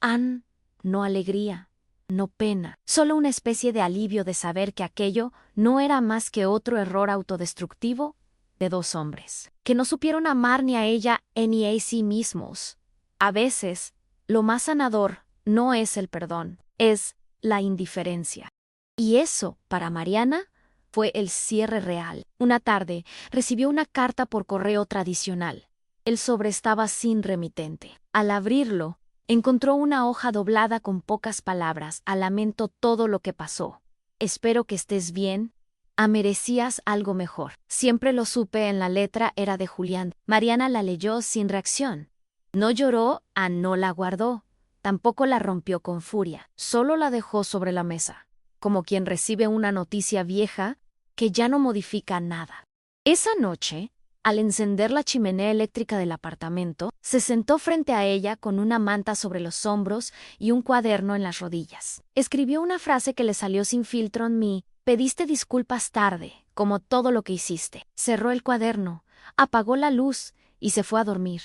no alegría, no pena, solo una especie de alivio de saber que aquello no era más que otro error autodestructivo de dos hombres, que no supieron amar ni a ella ni a sí mismos. A veces, lo más sanador no es el perdón, es la indiferencia. Y eso, para Mariana, fue el cierre real. Una tarde, recibió una carta por correo tradicional. El sobre estaba sin remitente. Al abrirlo, encontró una hoja doblada con pocas palabras. Lamento todo lo que pasó. Espero que estés bien. Merecías algo mejor. Siempre lo supe, en la letra era de Julián. Mariana la leyó sin reacción. No lloró, no la guardó. Tampoco la rompió con furia, solo la dejó sobre la mesa, como quien recibe una noticia vieja que ya no modifica nada. Esa noche, al encender la chimenea eléctrica del apartamento, se sentó frente a ella con una manta sobre los hombros y un cuaderno en las rodillas. Escribió una frase que le salió sin filtro en mí: pediste disculpas tarde, como todo lo que hiciste. Cerró el cuaderno, apagó la luz y se fue a dormir.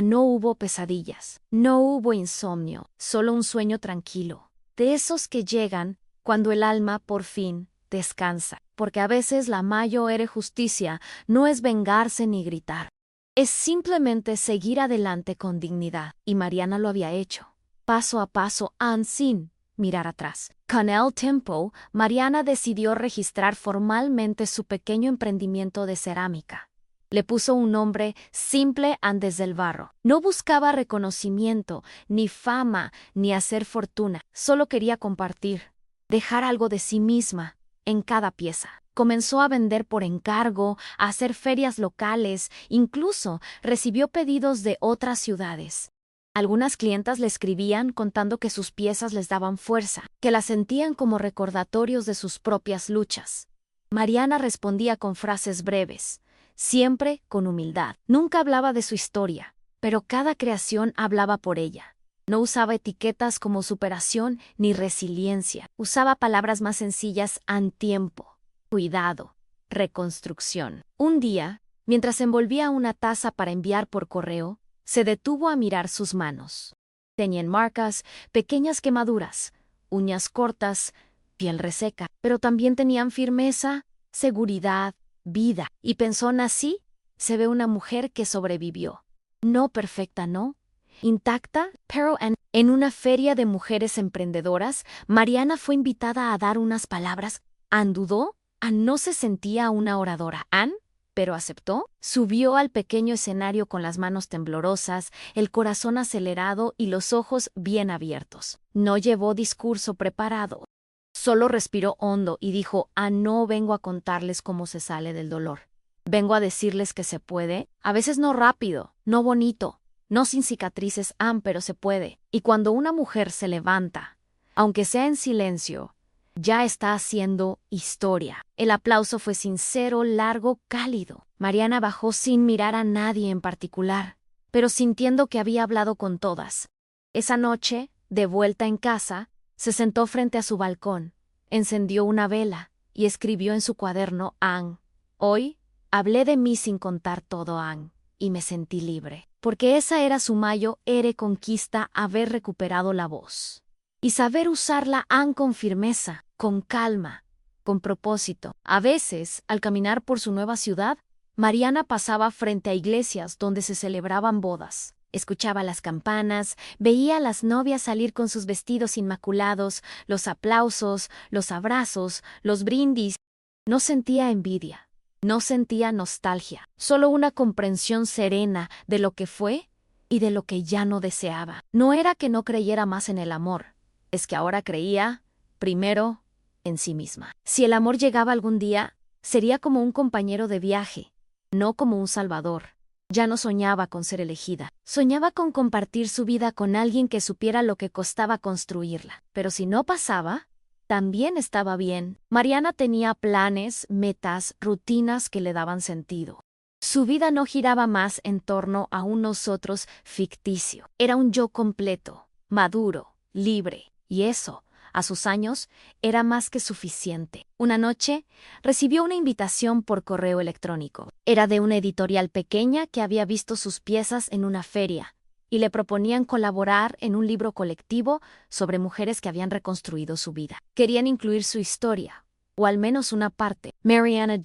No hubo pesadillas, no hubo insomnio, solo un sueño tranquilo, de esos que llegan cuando el alma por fin descansa, porque a veces la mayor justicia no es vengarse ni gritar, es simplemente seguir adelante con dignidad, y Mariana lo había hecho, paso a paso, sin mirar atrás. Con el tiempo, Mariana decidió registrar formalmente su pequeño emprendimiento de cerámica. Le puso un nombre simple: desde el barro. No buscaba reconocimiento, ni fama, ni hacer fortuna. Solo quería compartir, dejar algo de sí misma en cada pieza. Comenzó a vender por encargo, a hacer ferias locales, incluso recibió pedidos de otras ciudades. Algunas clientas le escribían contando que sus piezas les daban fuerza, que las sentían como recordatorios de sus propias luchas. Mariana respondía con frases breves, siempre con humildad. Nunca hablaba de su historia, pero cada creación hablaba por ella. No usaba etiquetas como superación ni resiliencia. Usaba palabras más sencillas: tiempo, cuidado, reconstrucción. Un día, mientras envolvía una taza para enviar por correo, se detuvo a mirar sus manos. Tenían marcas, pequeñas quemaduras, uñas cortas, piel reseca, pero también tenían firmeza, seguridad, vida. Y pensó: así se ve una mujer que sobrevivió. No perfecta, no, intacta, pero en una feria de mujeres emprendedoras, Mariana fue invitada a dar unas palabras. Dudó, no se sentía una oradora. pero aceptó. Subió al pequeño escenario con las manos temblorosas, el corazón acelerado y los ojos bien abiertos. No llevó discurso preparado. Solo respiró hondo y dijo: no vengo a contarles cómo se sale del dolor. Vengo a decirles que se puede, a veces no rápido, no bonito, no sin cicatrices, pero se puede. Y cuando una mujer se levanta, aunque sea en silencio, ya está haciendo historia. El aplauso fue sincero, largo, cálido. Mariana bajó sin mirar a nadie en particular, pero sintiendo que había hablado con todas. Esa noche, de vuelta en casa, se sentó frente a su balcón, encendió una vela y escribió en su cuaderno: Ann, hoy hablé de mí sin contar todo, Ann, y me sentí libre. Porque esa era su mayor conquista, haber recuperado la voz. Y saber usarla, Ann, con firmeza, con calma, con propósito. A veces, al caminar por su nueva ciudad, Mariana pasaba frente a iglesias donde se celebraban bodas. Escuchaba las campanas, veía a las novias salir con sus vestidos inmaculados, los aplausos, los abrazos, los brindis. No sentía envidia, no sentía nostalgia, solo una comprensión serena de lo que fue y de lo que ya no deseaba. No era que no creyera más en el amor, es que ahora creía, primero, en sí misma. Si el amor llegaba algún día, sería como un compañero de viaje, no como un salvador. Ya no soñaba con ser elegida, soñaba con compartir su vida con alguien que supiera lo que costaba construirla. Pero si no pasaba, también estaba bien. Mariana tenía planes, metas, rutinas que le daban sentido. Su vida no giraba más en torno a un nosotros ficticio. Era un yo completo, maduro, libre, y eso, a sus años, era más que suficiente. Una noche, recibió una invitación por correo electrónico. Era de una editorial pequeña que había visto sus piezas en una feria, y le proponían colaborar en un libro colectivo sobre mujeres que habían reconstruido su vida. Querían incluir su historia, o al menos una parte. Mariana,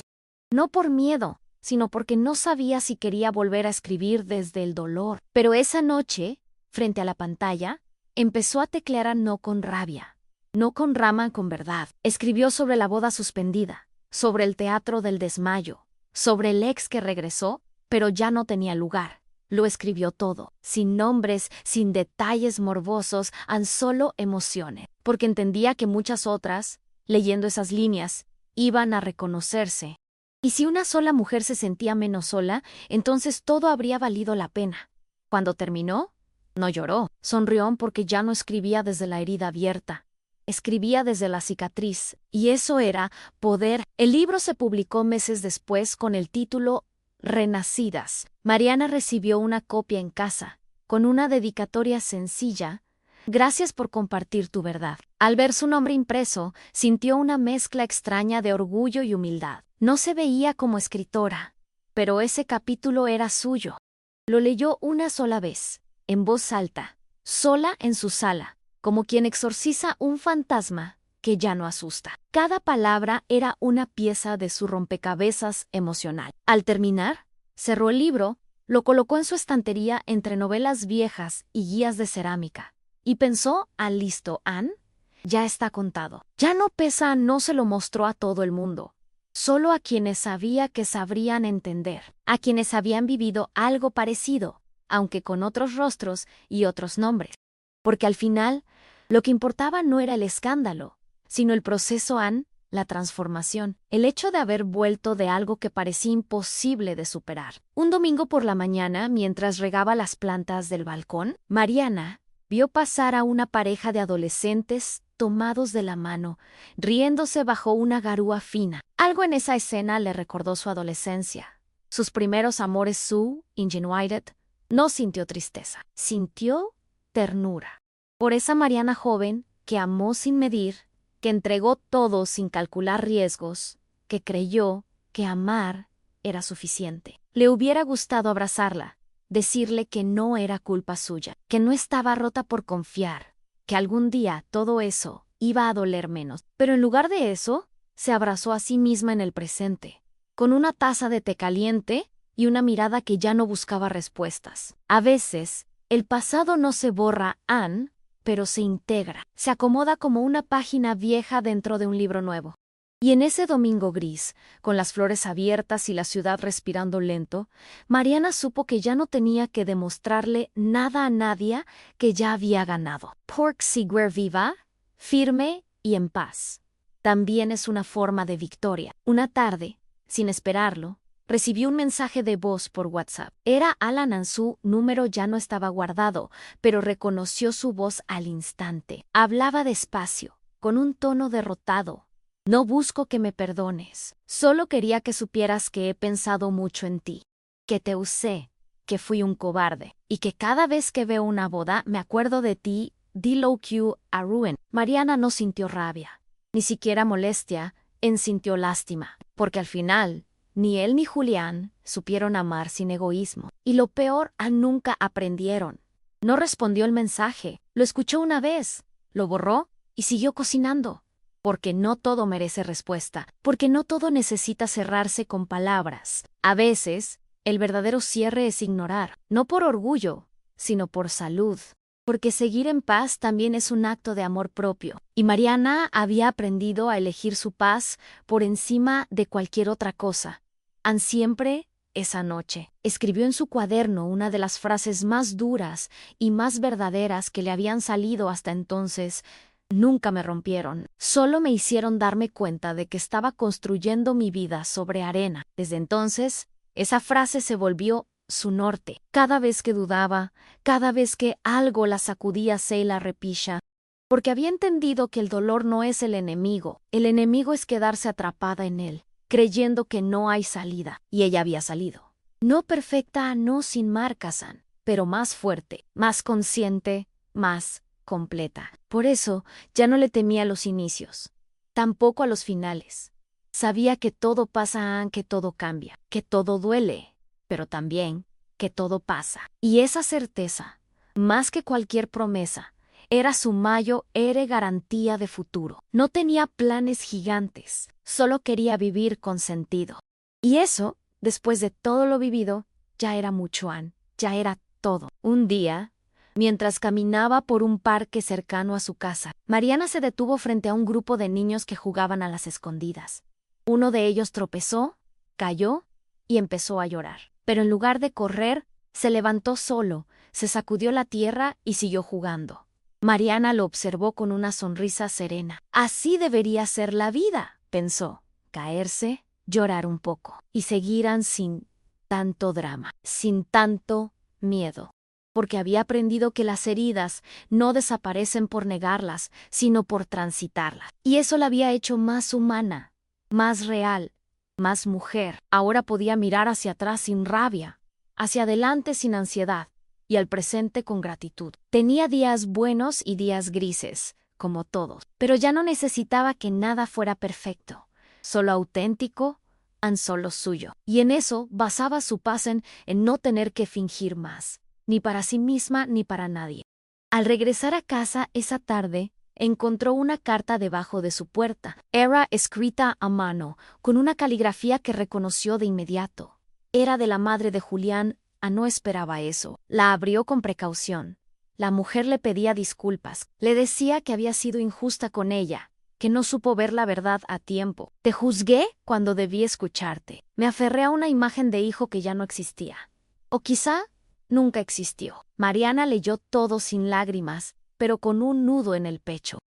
no por miedo, sino porque no sabía si quería volver a escribir desde el dolor. Pero esa noche, frente a la pantalla, empezó a teclear no con rabia, no con rama, con verdad. Escribió sobre la boda suspendida, sobre el teatro del desmayo, sobre el ex que regresó, pero ya no tenía lugar. Lo escribió todo, sin nombres, sin detalles morbosos, solo emociones, porque entendía que muchas otras, leyendo esas líneas, iban a reconocerse. Y si una sola mujer se sentía menos sola, entonces todo habría valido la pena. Cuando terminó, no lloró, sonrió porque ya no escribía desde la herida abierta. Escribía desde la cicatriz, y eso era poder. El libro se publicó meses después con el título Renacidas. Mariana recibió una copia en casa, con una dedicatoria sencilla: gracias por compartir tu verdad. Al ver su nombre impreso, sintió una mezcla extraña de orgullo y humildad. No se veía como escritora, pero ese capítulo era suyo. Lo leyó una sola vez, en voz alta, sola en su sala, como quien exorciza un fantasma que ya no asusta. Cada palabra era una pieza de su rompecabezas emocional. Al terminar, cerró el libro, lo colocó en su estantería entre novelas viejas y guías de cerámica, y pensó: listo, Ann, ya está contado. Ya no pesa, no se lo mostró a todo el mundo, solo a quienes sabía que sabrían entender, a quienes habían vivido algo parecido, aunque con otros rostros y otros nombres. Porque al final, lo que importaba no era el escándalo, sino el proceso, Ann, la transformación, el hecho de haber vuelto de algo que parecía imposible de superar. Un domingo por la mañana, mientras regaba las plantas del balcón, Mariana vio pasar a una pareja de adolescentes tomados de la mano, riéndose bajo una garúa fina. Algo en esa escena le recordó su adolescencia. Sus primeros amores, su ingenuidad. No sintió tristeza, sintió ternura. Por esa Mariana joven, que amó sin medir, que entregó todo sin calcular riesgos, que creyó que amar era suficiente. Le hubiera gustado abrazarla, decirle que no era culpa suya, que no estaba rota por confiar, que algún día todo eso iba a doler menos. Pero en lugar de eso, se abrazó a sí misma en el presente, con una taza de té caliente y una mirada que ya no buscaba respuestas. A veces, el pasado no se borra, Ann, pero se integra, se acomoda como una página vieja dentro de un libro nuevo. Y en ese domingo gris, con las flores abiertas y la ciudad respirando lento, Mariana supo que ya no tenía que demostrarle nada a nadie, que ya había ganado. Porque seguir viva, firme y en paz, también es una forma de victoria. Una tarde, sin esperarlo, recibió un mensaje de voz por WhatsApp. Era Alan. Su número ya no estaba guardado, pero reconoció su voz al instante. Hablaba despacio, con un tono derrotado. No busco que me perdones. Solo quería que supieras que he pensado mucho en ti, que te usé, que fui un cobarde, y que cada vez que veo una boda me acuerdo de ti. Dilo Q a Ruin. Mariana no sintió rabia, ni siquiera molestia, sintió lástima, porque al final ni él ni Julián supieron amar sin egoísmo. Y lo peor, nunca aprendieron. No respondió el mensaje, lo escuchó una vez, lo borró y siguió cocinando. Porque no todo merece respuesta, porque no todo necesita cerrarse con palabras. A veces, el verdadero cierre es ignorar, no por orgullo, sino por salud. Porque seguir en paz también es un acto de amor propio. Y Mariana había aprendido a elegir su paz por encima de cualquier otra cosa. Siempre, esa noche, escribió en su cuaderno una de las frases más duras y más verdaderas que le habían salido hasta entonces. Nunca me rompieron, solo me hicieron darme cuenta de que estaba construyendo mi vida sobre arena. Desde entonces, esa frase se volvió su norte. Cada vez que dudaba, cada vez que algo la sacudía se la repisha, porque había entendido que el dolor no es el enemigo es quedarse atrapada en él, creyendo que no hay salida, y ella había salido. No perfecta, no sin marcas, pero más fuerte, más consciente, más completa. Por eso ya no le temía a los inicios, tampoco a los finales. Sabía que todo pasa, que todo cambia, que todo duele, pero también que todo pasa. Y esa certeza, más que cualquier promesa, era su mayor garantía de futuro. No tenía planes gigantes, solo quería vivir con sentido. Y eso, después de todo lo vivido, ya era mucho, ya era todo. Un día, mientras caminaba por un parque cercano a su casa, Mariana se detuvo frente a un grupo de niños que jugaban a las escondidas. Uno de ellos tropezó, cayó y empezó a llorar. Pero en lugar de correr, se levantó solo, se sacudió la tierra y siguió jugando. Mariana lo observó con una sonrisa serena. Así debería ser la vida, pensó. Caerse, llorar un poco y seguirán sin tanto drama, sin tanto miedo. Porque había aprendido que las heridas no desaparecen por negarlas, sino por transitarlas. Y eso la había hecho más humana, más real, más mujer. Ahora podía mirar hacia atrás sin rabia, hacia adelante sin ansiedad y al presente con gratitud. Tenía días buenos y días grises, como todos, pero ya no necesitaba que nada fuera perfecto, solo auténtico, solo suyo. Y en eso basaba su paz en no tener que fingir más, ni para sí misma ni para nadie. Al regresar a casa esa tarde, encontró una carta debajo de su puerta. Era escrita a mano, con una caligrafía que reconoció de inmediato. Era de la madre de Julián. No esperaba eso. La abrió con precaución. La mujer le pedía disculpas. Le decía que había sido injusta con ella, que no supo ver la verdad a tiempo. Te juzgué cuando debí escucharte. Me aferré a una imagen de hijo que ya no existía. O quizá nunca existió. Mariana leyó todo sin lágrimas, pero con un nudo en el pecho.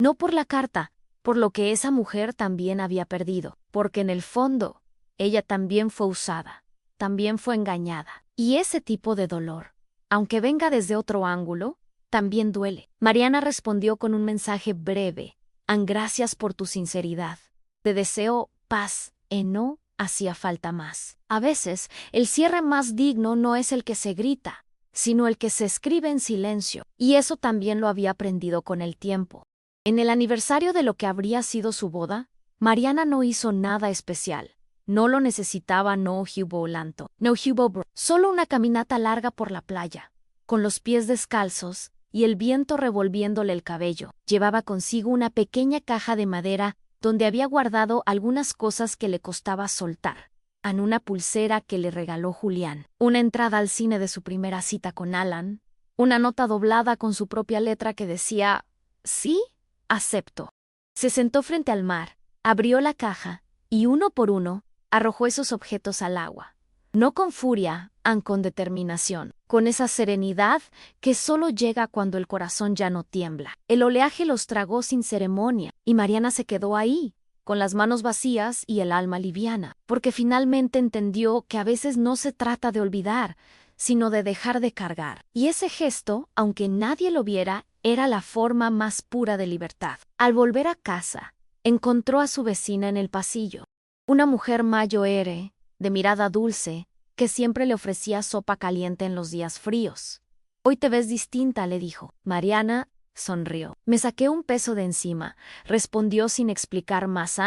No por la carta, por lo que esa mujer también había perdido, porque en el fondo, ella también fue usada, también fue engañada. Y ese tipo de dolor, aunque venga desde otro ángulo, también duele. Mariana respondió con un mensaje breve. Gracias por tu sinceridad. Te deseo paz. No hacía falta más. A veces, el cierre más digno no es el que se grita, sino el que se escribe en silencio. Y eso también lo había aprendido con el tiempo. En el aniversario de lo que habría sido su boda, Mariana no hizo nada especial. No lo necesitaba, no hubo lanto, no hubo solo una caminata larga por la playa, con los pies descalzos y el viento revolviéndole el cabello. Llevaba consigo una pequeña caja de madera donde había guardado algunas cosas que le costaba soltar. Una pulsera que le regaló Julián, una entrada al cine de su primera cita con Alan, una nota doblada con su propia letra que decía, sí, acepto. Se sentó frente al mar, Abrió la caja y uno por uno arrojó esos objetos al agua. No con furia, con determinación, con esa serenidad que solo llega cuando el corazón ya no tiembla. El oleaje los tragó sin ceremonia y Mariana se quedó ahí, con las manos vacías y el alma liviana, porque finalmente entendió que a veces no se trata de olvidar, sino de dejar de cargar. Y ese gesto, aunque nadie lo viera, era la forma más pura de libertad. Al volver a casa, encontró a su vecina en el pasillo, una mujer mayor, de mirada dulce, que siempre le ofrecía sopa caliente en los días fríos. «Hoy te ves distinta», le dijo. Mariana sonrió. «Me saqué un peso de encima», respondió sin explicar más,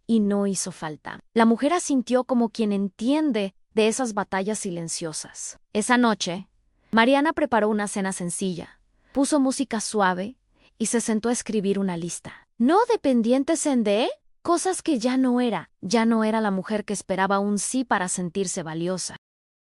y no hizo falta. La mujer asintió como quien entiende de esas batallas silenciosas. Esa noche, Mariana preparó una cena sencilla, puso música suave y se sentó a escribir una lista. No dependientes de cosas que ya no era la mujer que esperaba un sí para sentirse valiosa.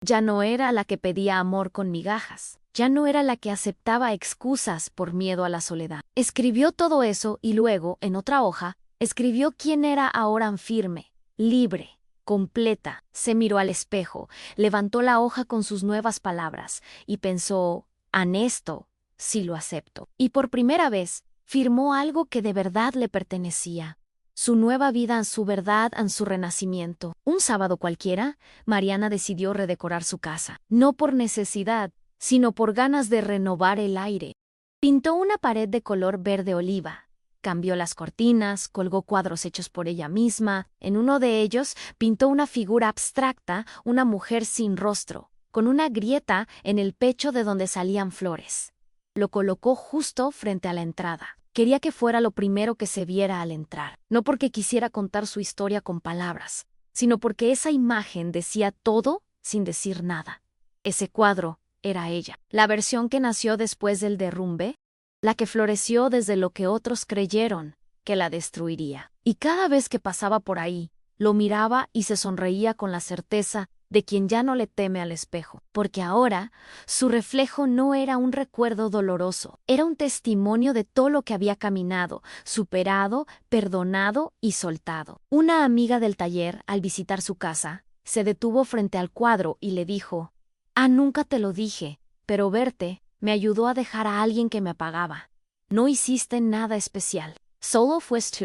Ya no era la que pedía amor con migajas. Ya no era la que aceptaba excusas por miedo a la soledad. Escribió todo eso y luego, en otra hoja, escribió quién era ahora firme, libre, completa. Se miró al espejo, levantó la hoja con sus nuevas palabras y pensó, esto sí lo acepto. Y por primera vez, firmó algo que de verdad le pertenecía. Su nueva vida, su verdad, su renacimiento. Un sábado cualquiera, Mariana decidió redecorar su casa. No por necesidad, sino por ganas de renovar el aire. Pintó una pared de color verde oliva. Cambió las cortinas, colgó cuadros hechos por ella misma. En uno de ellos pintó una figura abstracta, una mujer sin rostro, con una grieta en el pecho de donde salían flores. Lo colocó justo frente a la entrada. Quería que fuera lo primero que se viera al entrar, no porque quisiera contar su historia con palabras, sino porque esa imagen decía todo sin decir nada. Ese cuadro era ella, la versión que nació después del derrumbe, la que floreció desde lo que otros creyeron que la destruiría. Y cada vez que pasaba por ahí, lo miraba y se sonreía con la certeza de quien ya no le teme al espejo, porque ahora su reflejo no era un recuerdo doloroso, era un testimonio de todo lo que había caminado, superado, perdonado y soltado. Una amiga del taller, al visitar su casa, se detuvo frente al cuadro y le dijo, nunca te lo dije, pero verte me ayudó a dejar a alguien que me apagaba. No hiciste nada especial, solo fuiste tú».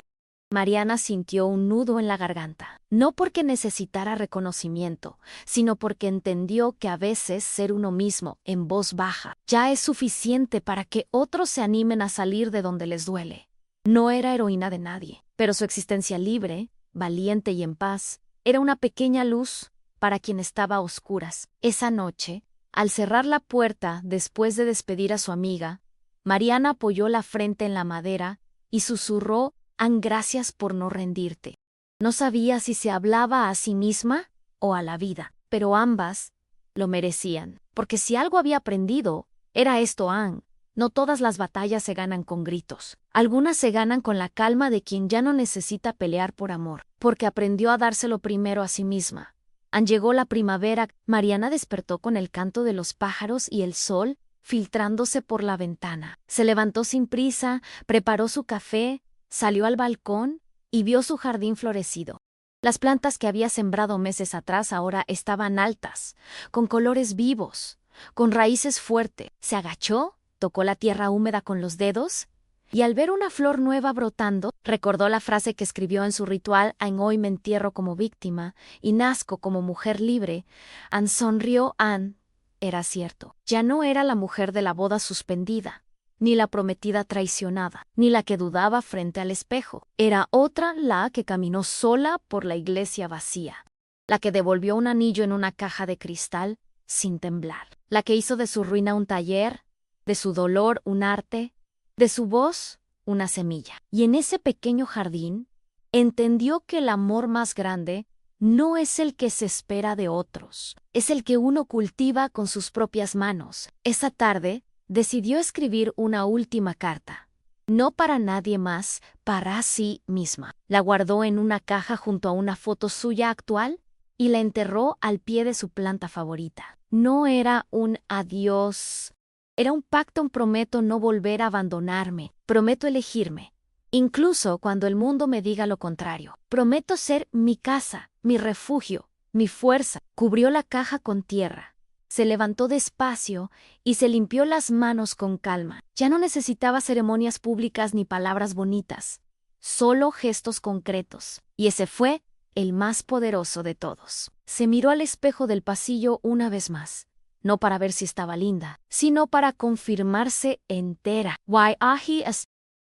Mariana sintió un nudo en la garganta, no porque necesitara reconocimiento, sino porque entendió que a veces ser uno mismo, en voz baja, ya es suficiente para que otros se animen a salir de donde les duele. No era heroína de nadie, pero su existencia libre, valiente y en paz, era una pequeña luz para quien estaba a oscuras. Esa noche, al cerrar la puerta después de despedir a su amiga, Mariana apoyó la frente en la madera y susurró, «Gracias por no rendirte». No sabía si se hablaba a sí misma o a la vida, pero ambas lo merecían, porque si algo había aprendido, era esto, no todas las batallas se ganan con gritos. Algunas se ganan con la calma de quien ya no necesita pelear por amor, porque aprendió a dárselo primero a sí misma. Llegó la primavera, Mariana despertó con el canto de los pájaros y el sol filtrándose por la ventana. Se levantó sin prisa, preparó su café, salió al balcón y vio su jardín florecido. Las plantas que había sembrado meses atrás ahora estaban altas, con colores vivos, con raíces fuertes. Se agachó, tocó la tierra húmeda con los dedos y al ver una flor nueva brotando, recordó la frase que escribió en su ritual, «Hoy me entierro como víctima y nazco como mujer libre». Sonrió. Era cierto. Ya no era la mujer de la boda suspendida, ni la prometida traicionada, ni la que dudaba frente al espejo. Era otra la que caminó sola por la iglesia vacía, la que devolvió un anillo en una caja de cristal sin temblar, la que hizo de su ruina un taller, de su dolor un arte, de su voz una semilla. Y en ese pequeño jardín entendió que el amor más grande no es el que se espera de otros, es el que uno cultiva con sus propias manos. Esa tarde decidió escribir una última carta, no para nadie más, para sí misma. La guardó en una caja junto a una foto suya actual y la enterró al pie de su planta favorita. No era un adiós, era un pacto, un prometo no volver a abandonarme, prometo elegirme, incluso cuando el mundo me diga lo contrario. Prometo ser mi casa, mi refugio, mi fuerza. Cubrió la caja con tierra. Se levantó despacio y se limpió las manos con calma. Ya no necesitaba ceremonias públicas ni palabras bonitas, solo gestos concretos. Y ese fue el más poderoso de todos. Se miró al espejo del pasillo una vez más, no para ver si estaba linda, sino para confirmarse entera.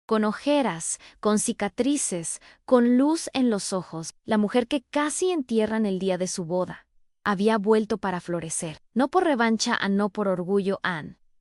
Con ojeras, con cicatrices, con luz en los ojos, la mujer que casi entierran el día de su boda. Había vuelto para florecer, no por revancha, no por orgullo,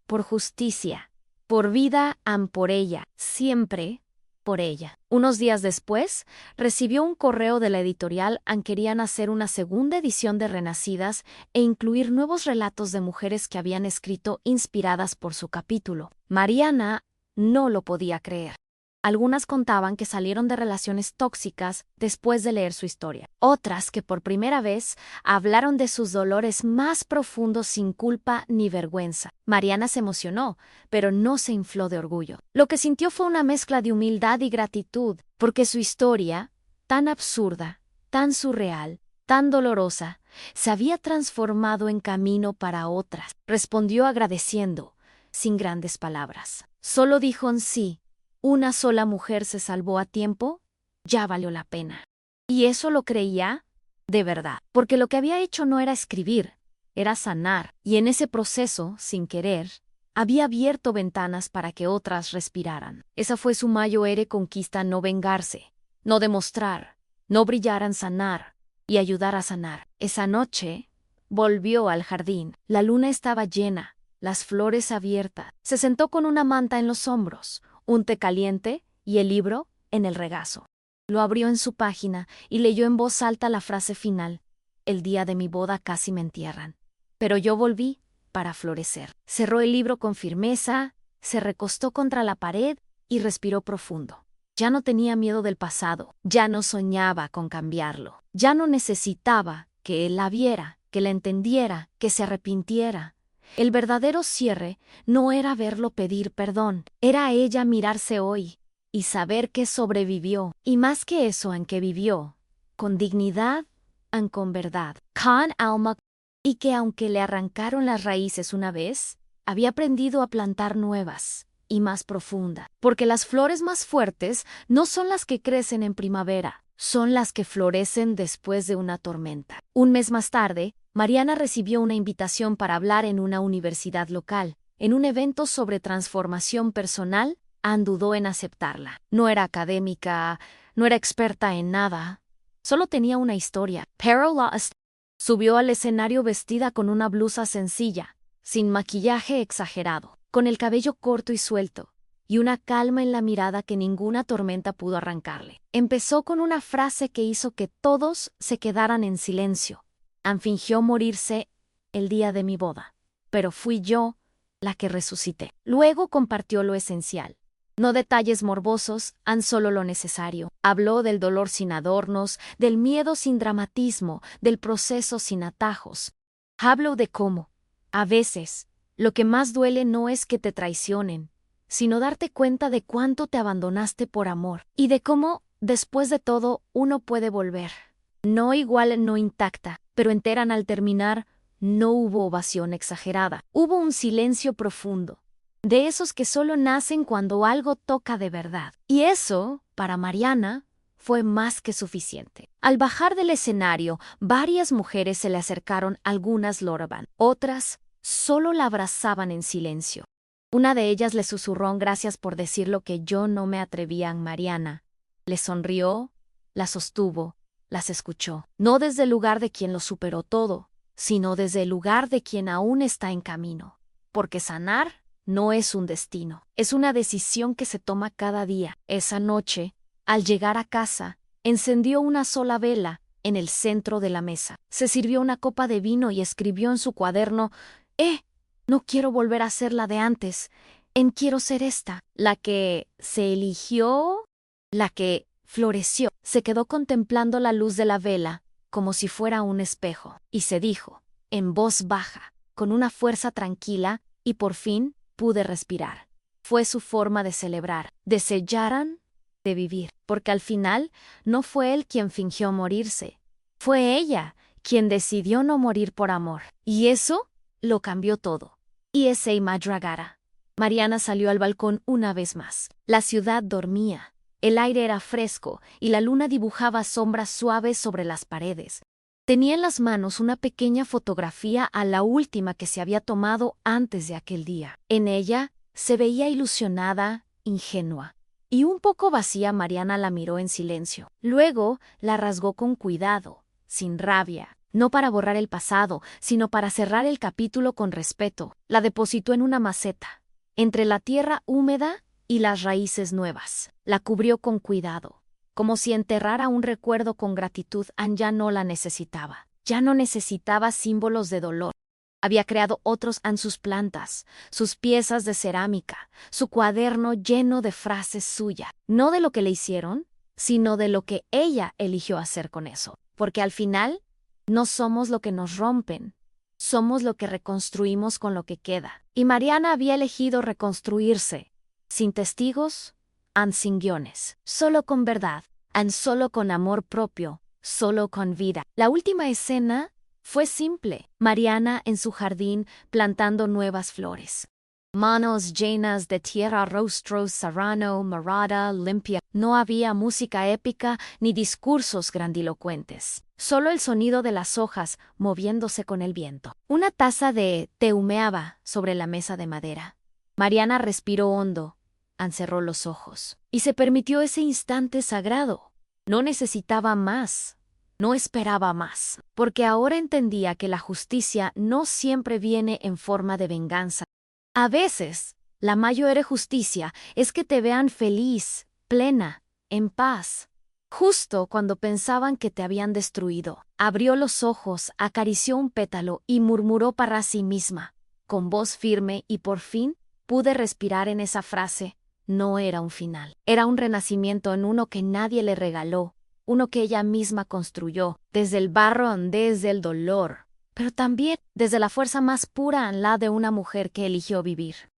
por justicia, por vida, por ella, siempre por ella. Unos días después, recibió un correo de la editorial querían hacer una segunda edición de Renacidas e incluir nuevos relatos de mujeres que habían escrito inspiradas por su capítulo. Mariana no lo podía creer. Algunas contaban que salieron de relaciones tóxicas después de leer su historia. Otras que por primera vez hablaron de sus dolores más profundos sin culpa ni vergüenza. Mariana se emocionó, pero no se infló de orgullo. Lo que sintió fue una mezcla de humildad y gratitud, porque su historia, tan absurda, tan surreal, tan dolorosa, se había transformado en camino para otras. Respondió agradeciendo, sin grandes palabras. Solo dijo en sí: una sola mujer se salvó a tiempo, ya valió la pena. Y eso lo creía de verdad, porque lo que había hecho no era escribir, era sanar, y en ese proceso, sin querer, había abierto ventanas para que otras respiraran. Esa fue su mayor conquista: no vengarse, no demostrar, no brillar en sanar y ayudar a sanar. Esa noche volvió al jardín. La luna estaba llena, las flores abiertas. Se sentó con una manta en los hombros, un té caliente y el libro en el regazo. Lo abrió en su página y leyó en voz alta la frase final: el día de mi boda casi me entierran, pero yo volví para florecer. Cerró el libro con firmeza, se recostó contra la pared y respiró profundo. Ya no tenía miedo del pasado, ya no soñaba con cambiarlo, ya no necesitaba que él la viera, que la entendiera, que se arrepintiera. El verdadero cierre no era verlo pedir perdón, era ella mirarse hoy y saber que sobrevivió, y más que eso, en que vivió, con dignidad, con verdad, con alma, y que aunque le arrancaron las raíces una vez, había aprendido a plantar nuevas y más profundas, porque las flores más fuertes no son las que crecen en primavera, son las que florecen después de una tormenta. Un mes más tarde, Mariana recibió una invitación para hablar en una universidad local, en un evento sobre transformación personal. Dudó en aceptarla. No era académica, no era experta en nada, solo tenía una historia. Pero subió al escenario vestida con una blusa sencilla, sin maquillaje exagerado, con el cabello corto y suelto, y una calma en la mirada que ninguna tormenta pudo arrancarle. Empezó con una frase que hizo que todos se quedaran en silencio. Fingió morirse el día de mi boda, pero fui yo la que resucité. Luego compartió lo esencial. No detalles morbosos, solo lo necesario. Habló del dolor sin adornos, del miedo sin dramatismo, del proceso sin atajos. Habló de cómo, a veces, lo que más duele no es que te traicionen, sino darte cuenta de cuánto te abandonaste por amor, y de cómo, después de todo, uno puede volver. No igual, no intacta, pero entera. Al terminar, no hubo ovación exagerada. Hubo un silencio profundo, de esos que solo nacen cuando algo toca de verdad. Y eso, para Mariana, fue más que suficiente. Al bajar del escenario, varias mujeres se le acercaron, algunas lloraban, otras solo la abrazaban en silencio. Una de ellas le susurró: gracias por decir lo que yo no me atrevía. Mariana le sonrió, la sostuvo, las escuchó, no desde el lugar de quien lo superó todo, sino desde el lugar de quien aún está en camino. Porque sanar no es un destino, es una decisión que se toma cada día. Esa noche, al llegar a casa, encendió una sola vela en el centro de la mesa. Se sirvió una copa de vino y escribió en su cuaderno: no quiero volver a ser la de antes, quiero ser esta, la que se eligió, la que floreció. Se quedó contemplando la luz de la vela como si fuera un espejo, y se dijo, en voz baja, con una fuerza tranquila, y por fin pude respirar. Fue su forma de celebrar, de sellar de vivir, porque al final no fue él quien fingió morirse, fue ella quien decidió no morir por amor. Y eso lo cambió todo. E.S.A. Madragara. Mariana salió al balcón una vez más. La ciudad dormía. El aire era fresco y la luna dibujaba sombras suaves sobre las paredes. Tenía en las manos una pequeña fotografía a la última que se había tomado antes de aquel día. En ella se veía ilusionada, ingenua. Y un poco vacía. Mariana la miró en silencio. Luego la rasgó con cuidado, sin rabia. No para borrar el pasado, sino para cerrar el capítulo con respeto. La depositó en una maceta, entre la tierra húmeda y las raíces nuevas. La cubrió con cuidado, como si enterrara un recuerdo con gratitud. Ya no la necesitaba. Ya no necesitaba símbolos de dolor. Había creado otros en sus plantas, sus piezas de cerámica, su cuaderno lleno de frases suyas. No de lo que le hicieron, sino de lo que ella eligió hacer con eso. Porque al final, no somos lo que nos rompen, somos lo que reconstruimos con lo que queda. Y Mariana había elegido reconstruirse, sin testigos, sin guiones, solo con verdad, solo con amor propio, solo con vida. La última escena fue simple. Mariana en su jardín plantando nuevas flores. Manos llenas de tierra, rostro serrano, morada, limpia. No había música épica ni discursos grandilocuentes. Solo el sonido de las hojas moviéndose con el viento. Una taza de té humeaba sobre la mesa de madera. Mariana respiró hondo, cerró los ojos y se permitió ese instante sagrado. No necesitaba más. No esperaba más, porque ahora entendía que la justicia no siempre viene en forma de venganza. A veces, la mayor justicia es que te vean feliz, plena, en paz. Justo cuando pensaban que te habían destruido, abrió los ojos, acarició un pétalo y murmuró para sí misma, con voz firme, y por fin pude respirar en esa frase. No era un final, era un renacimiento en uno que nadie le regaló, uno que ella misma construyó, desde el barro, desde el dolor, pero también desde la fuerza más pura, la de una mujer que eligió vivir.